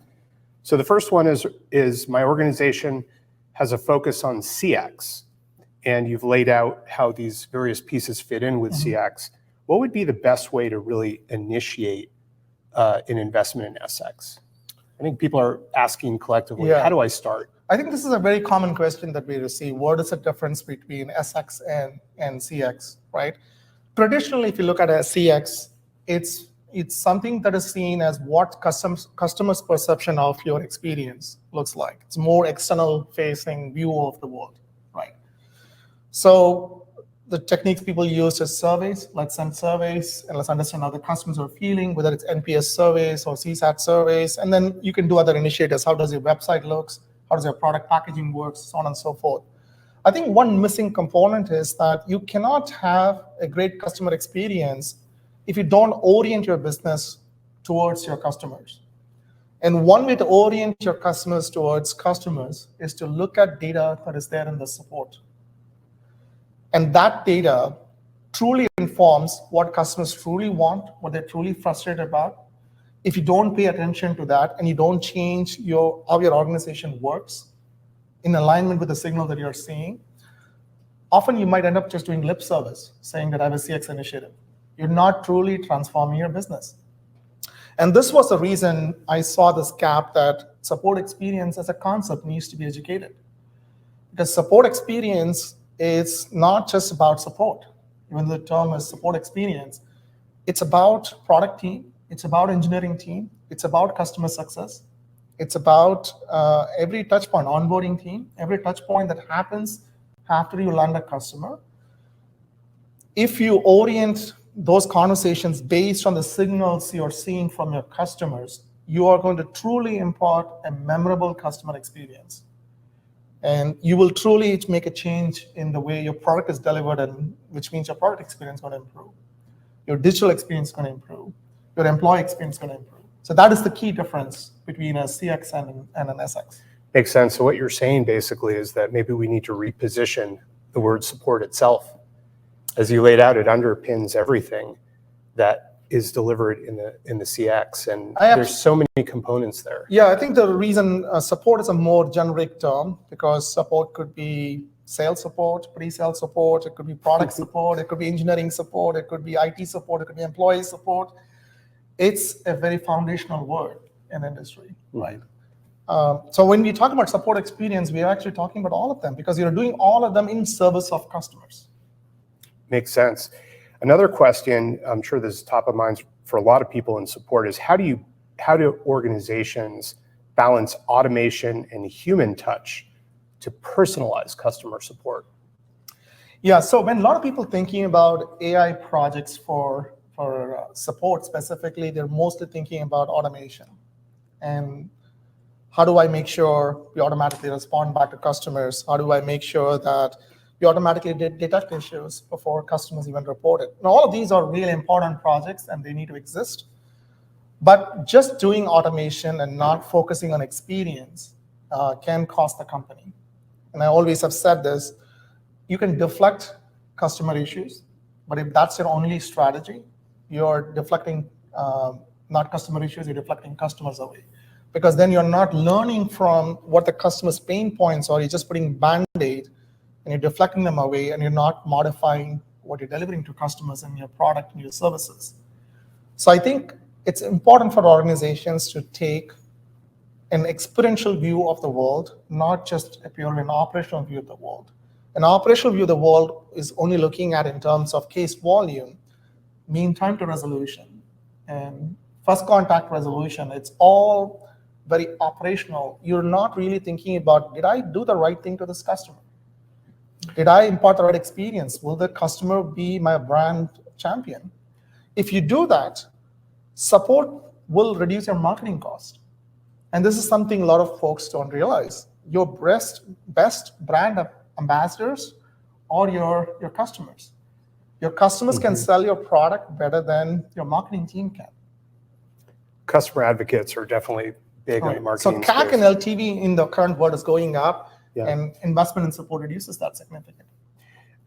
So the first one is my organization has a focus on CX, and you've laid out how these various pieces fit in with CX. What would be the best way to really initiate an investment in SX? I think people are asking collectively, how do I start? I think this is a very common question that we receive. What is the difference between SX and CX, right? Traditionally, if you look at a CX, it's something that is seen as what customers' perception of your experience looks like. It's more external-facing view of the world, right? So the techniques people use is surveys. Let's send surveys, and let's understand how the customers are feeling, whether it's NPS surveys or CSAT surveys. And then you can do other initiatives. How does your website look? How does your product packaging work? So on and so forth. I think one missing component is that you cannot have a great customer experience if you don't orient your business towards your customers. And one way to orient your customers towards customers is to look at data that is there in the support. And that data truly informs what customers truly want, what they're truly frustrated about. If you don't pay attention to that and you don't change how your organization works in alignment with the signal that you're seeing, often you might end up just doing lip service, saying that I have a CX initiative. You're not truly transforming your business. And this was the reason I saw this gap that support experience as a concept needs to be educated. Because support experience is not just about support. Even though the term is support experience, it's about product team, it's about engineering team, it's about customer success, it's about every touch point, onboarding team, every touch point that happens after you land a customer. If you orient those conversations based on the signals you're seeing from your customers, you are going to truly impart a memorable customer experience. And you will truly make a change in the way your product is delivered, and which means your product experience is going to improve. Your digital experience is going to improve. Your employee experience is going to improve. So that is the key difference between a CX and an SX. Makes sense. So what you're saying basically is that maybe we need to reposition the word support itself. As you laid out, it underpins everything that is delivered in the CX, and there's so many components there. Yeah, I think the reason support is a more generic term, because support could be sales support, pre-sale support, it could be product support, it could be engineering support, it could be IT support, it could be employee support. It's a very foundational word in the industry, right? So when we talk about support experience, we are actually talking about all of them, because you're doing all of them in service of customers. Makes sense. Another question, I'm sure this is top of mind for a lot of people in support, is how do organizations balance automation and human touch to personalize customer support? Yeah, so when a lot of people thinking about AI projects for support specifically, they're mostly thinking about automation. And how do I make sure we automatically respond back to customers? How do I make sure that we automatically detect issues before customers even report it? Now, all of these are really important projects and they need to exist. But just doing automation and not focusing on experience can cost the company. And I always have said this, you can deflect customer issues, but if that's your only strategy, you're deflecting not customer issues, you're deflecting customers away. Because then you're not learning from what the customer's pain points are, you're just putting Band-Aid and you're deflecting them away and you're not modifying what you're delivering to customers in your product and your services. So I think it's important for organizations to take an experiential view of the world, not just a purely an operational view of the world. An operational view of the world is only looking at in terms of case volume, mean time to resolution, and first contact resolution. It's all very operational. You're not really thinking about, did I do the right thing to this customer? Did I impart the right experience? Will the customer be my brand champion? If you do that, support will reduce your marketing cost. And this is something a lot of folks don't realize. Your best brand ambassadors are your customers. Your customers can sell your product better than your marketing team can. Customer advocates are definitely big on the marketing So CAC space. and LTV in the current world is going up, Yeah. and investment in support reduces that significantly.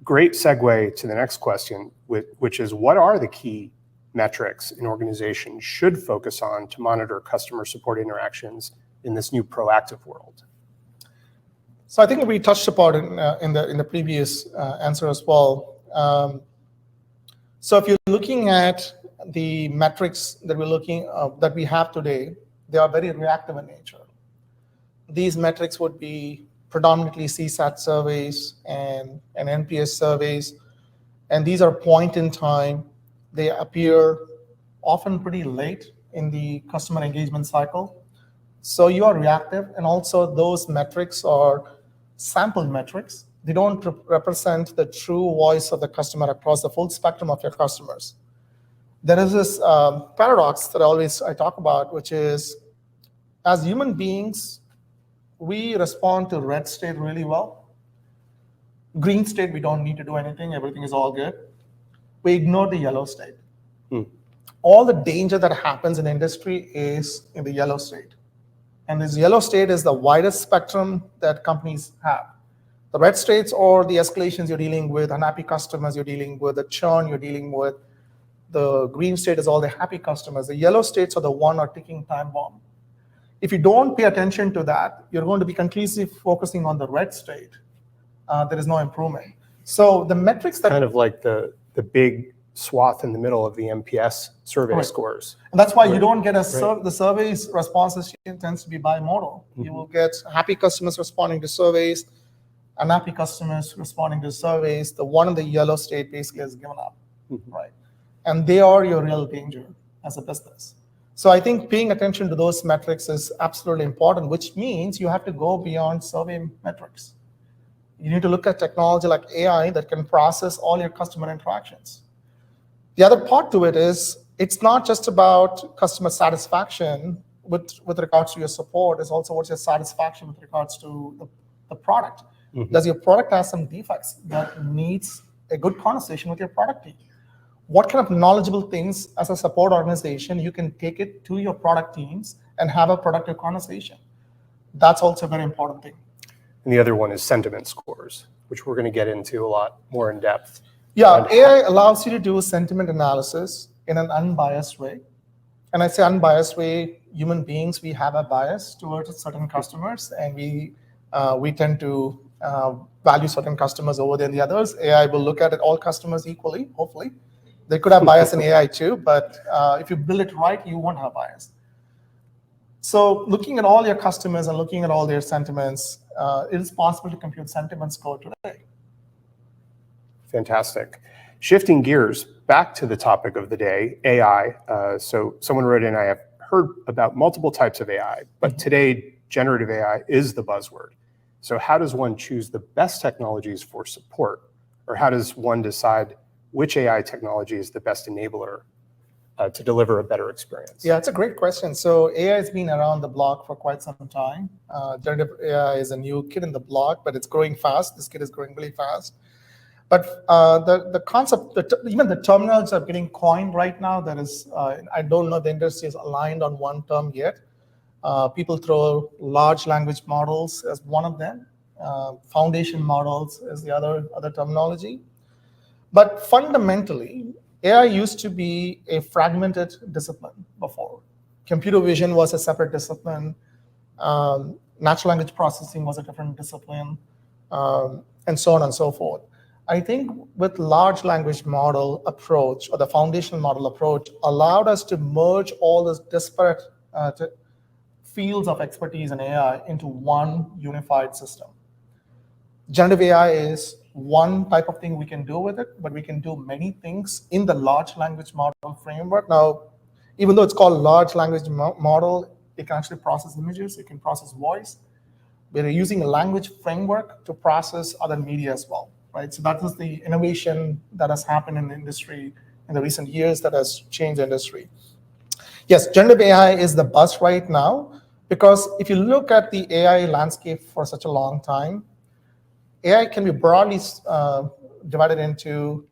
Great segue to the next question, which is what are the key metrics an organization should focus on to monitor customer support interactions in this new proactive world? So I think we touched upon it in the previous answer as well. So if you're looking at the metrics that that we have today, they are very reactive in nature. These metrics would be predominantly CSAT surveys and NPS surveys, and these are point in time. They appear often pretty late in the customer engagement cycle. So you are reactive, and also those metrics are sample metrics. They don't represent the true voice of the customer across the full spectrum of your customers. There is this paradox that I talk about, which is, as human beings, we respond to red state really well. Green state, we don't need to do anything. Everything is all good. We ignore the yellow state. All the danger that happens in industry is in the yellow state. And this yellow state is the widest spectrum that companies have. The red states are the escalations you're dealing with, unhappy customers you're dealing with, the churn you're dealing with. The green state is all the happy customers. The yellow states are the one or ticking time bomb. If you don't pay attention to that, you're going to be continuously focusing on the red state. There is no improvement. So the metrics that kind of like the big swath in the middle of the NPS survey scores. And that's why you don't get the surveys responses tends to be bimodal. You will get happy customers responding to surveys, unhappy customers responding to surveys. The one in the yellow state basically has given up, right? And they are your real danger as a business. So I think paying attention to those metrics is absolutely important, which means you have to go beyond survey metrics. You need to look at technology like AI that can process all your customer interactions. The other part to it is, it's not just about customer satisfaction with regards to your support, it's also what's your satisfaction with regards to the product. Does your product have some defects that needs a good conversation with your product team? What kind of knowledgeable things as a support organization you can take it to your product teams and have a productive conversation? That's also a very important thing. And the other one is sentiment scores, which we're going to get into a lot more in depth. Yeah, AI allows you to do sentiment analysis in an unbiased way. And I say unbiased way, human beings, we have a bias towards certain customers, and we tend to value certain customers over than the others. AI will look at all customers equally, hopefully. They could have bias in AI too, but if you build it right, you won't have bias. So looking at all your customers and looking at all their sentiments, it is possible to compute sentiment score today. Fantastic. Shifting gears back to the topic of the day, AI. So someone wrote in, I have heard about multiple types of AI, but today generative AI is the buzzword. So how does one choose the best technologies for support Or how does one decide which AI technology is the best enabler to deliver a better experience? Yeah, it's a great question. So AI has been around the block for quite some time. Generative AI is a new kid in the block, but it's growing fast. This kid is growing really fast. But the concept, even the terminologies are getting coined right now. That is, I don't know the industry is aligned on one term yet. People throw large language models as one of them. Foundation models is the other terminology. But fundamentally, AI used to be a fragmented discipline before. Computer vision was a separate discipline. Natural language processing was a different discipline, and so on and so forth. I think with large language model approach or the foundational model approach allowed us to merge all those disparate fields of expertise in AI into one unified system. Generative AI is one type of thing we can do with it, but we can do many things in the large language model framework. Now, even though it's called large language model, it can actually process images, it can process voice. We're using a language framework to process other media as well, right? So that is the innovation that has happened in the industry in the recent years that has changed the industry. Yes, generative AI is the buzz right now, because if you look at the AI landscape for such a long time, AI can be broadly divided into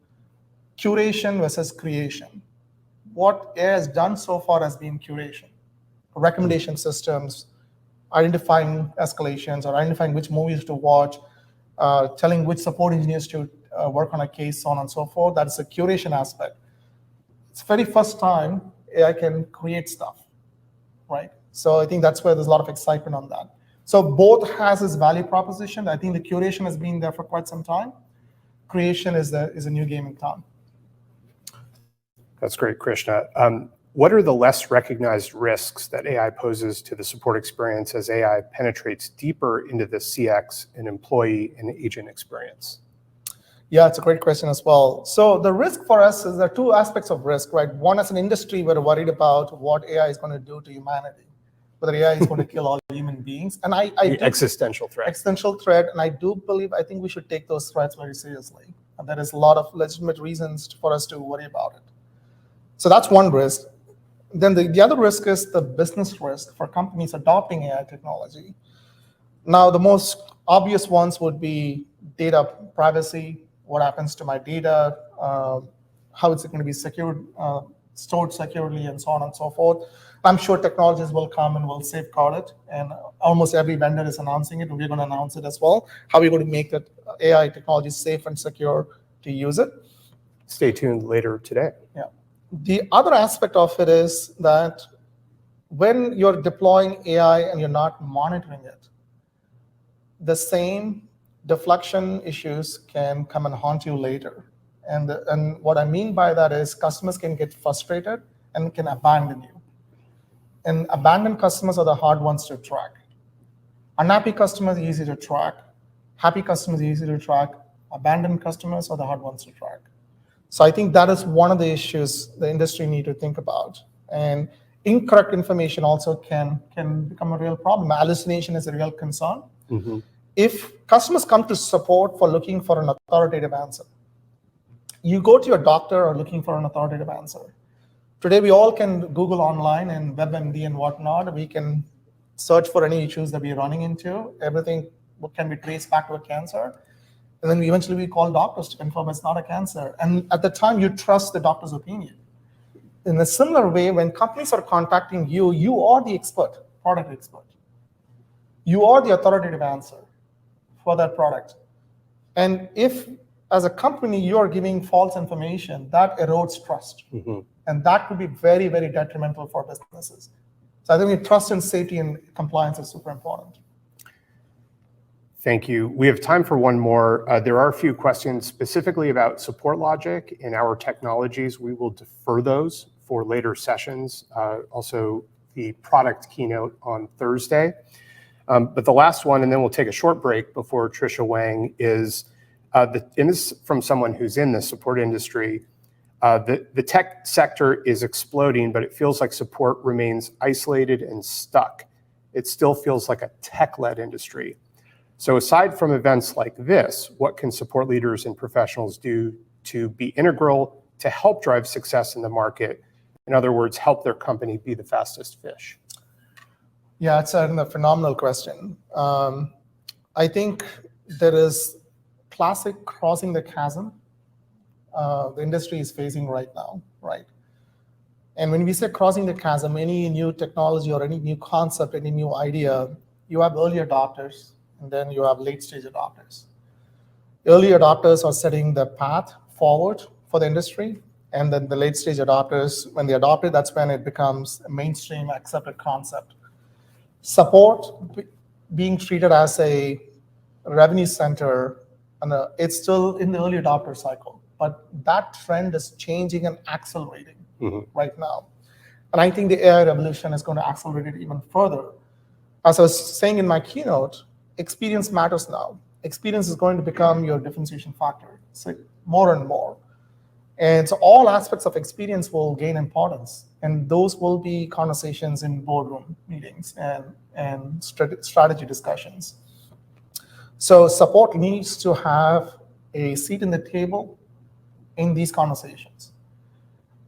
curation versus creation. What AI has done so far has been curation. Recommendation systems, identifying escalations or identifying which movies to watch, telling which support engineers to work on a case, so on and so forth. That's a curation aspect. It's the very first time AI can create stuff, right? So I think that's where there's a lot of excitement on that. So both has its value proposition. I think the curation has been there for quite some time. Creation is a new game in town. That's great, Krishna. What are the less recognized risks that AI poses to the support experience as AI penetrates deeper into the CX and employee and agent experience? Yeah, it's a great question as well. So the risk for us is there are two aspects of risk, right? One, as an industry, we're worried about what AI is going to do to humanity, whether AI is going to kill all human beings. And I existential threat. Existential threat, and I think we should take those threats very seriously. And there is a lot of legitimate reasons for us to worry about it. So that's one risk. Then the other risk is the business risk for companies adopting AI technology. Now, the most obvious ones would be data privacy. What happens to my data? How is it going to be secured, stored securely, and so on and so forth. I'm sure technologies will come and will safeguard it, and almost every vendor is announcing it, and we're going to announce it as well. How are we going to make that AI technology safe and secure to use it? Stay tuned later today. Yeah. The other aspect of it is that when you're deploying AI and you're not monitoring it, the same deflection issues can come and haunt you later. And what I mean by that is customers can get frustrated and can abandon you. And abandoned customers are the hard ones to track. Unhappy customers are easy to track. Happy customers are easy to track. Abandoned customers are the hard ones to track. So I think that is one of the issues the industry need to think about. And incorrect information also can become a real problem. Hallucination is a real concern. Mm-hmm. If customers come to support for looking for an authoritative answer, you go to your doctor or looking for an authoritative answer. Today, we all can Google online and WebMD and whatnot. We can search for any issues that we're running into. Everything can be traced back to a cancer. And then eventually we call doctors to confirm it's not a cancer. And at the time, you trust the doctor's opinion. In a similar way, when companies are contacting you, you are the expert, product expert. You are the authoritative answer for that product. And if, as a company, you are giving false information, that erodes trust. Mm-hmm. And that could be very, very detrimental for businesses. So I think trust and safety and compliance is super important. Thank you. We have time for one more. There are a few questions specifically about SupportLogic and our technologies. We will defer those for later sessions. Also, the product keynote on Thursday. But the last one, and then we'll take a short break before Trisha Wang, is, and this is from someone who's in the support industry. The tech sector is exploding, but it feels like support remains isolated and stuck. It still feels like a tech-led industry. So aside from events like this, what can support leaders and professionals do to be integral to help drive success in the market? In other words, help their company be the fastest fish? Yeah, it's a phenomenal question. I think there is classic crossing the chasm the industry is facing right now, right? And when we say crossing the chasm, any new technology or any new concept, any new idea, you have early adopters, and then you have late-stage adopters. Early adopters are setting the path forward for the industry, and then the late-stage adopters, when they adopt it, that's when it becomes a mainstream accepted concept. Support being treated as a revenue center, and it's still in the early adopter cycle, but that trend is changing and accelerating right now. And I think the AI revolution is going to accelerate it even further. As I was saying in my keynote, experience matters now. Experience is going to become your differentiation factor, so more and more. And so all aspects of experience will gain importance, and those will be conversations in boardroom meetings and strategy discussions. So support needs to have a seat in the table in these conversations.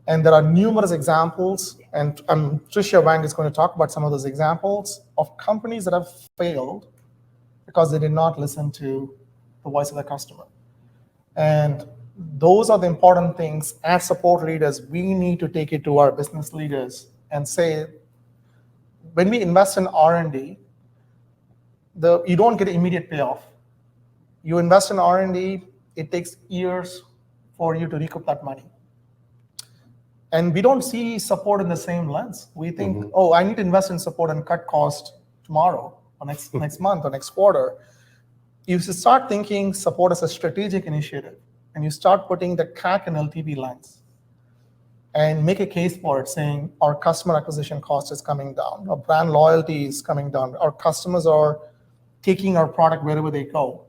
And there are numerous examples, and Trisha Wang is going to talk about some of those examples of companies that have failed because they did not listen to the voice of the customer. And those are the important things. As support leaders, we need to take it to our business leaders and say, when we invest in R&D, you don't get immediate payoff. You invest in R&D, it takes years for you to recoup that money. And we don't see support in the same lens. We think, oh, I need to invest in support and cut cost tomorrow, or next month, or next quarter. You should start thinking support as a strategic initiative, and you start putting the CAC and LTV lines and make a case for it, saying our customer acquisition cost is coming down, our brand loyalty is coming down, our customers are taking our product wherever they go.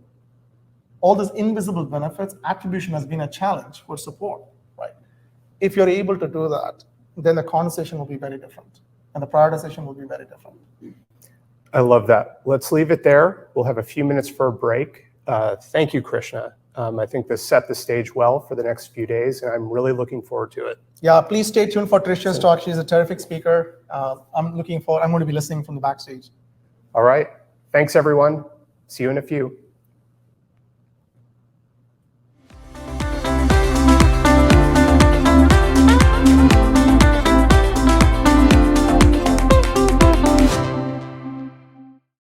All those invisible benefits, attribution has been a challenge for support, right? If you're able to do that, then the conversation will be very different, and the prioritization will be very different. I love that. Let's leave it there. We'll have a few minutes for a break. Thank you, Krishna. I think this set the stage well for the next few days, and I'm really looking forward to it. Yeah, please stay tuned for Trisha's talk. She's a terrific speaker. I'm going to be listening from the backstage. All right. Thanks, everyone. See you in a few.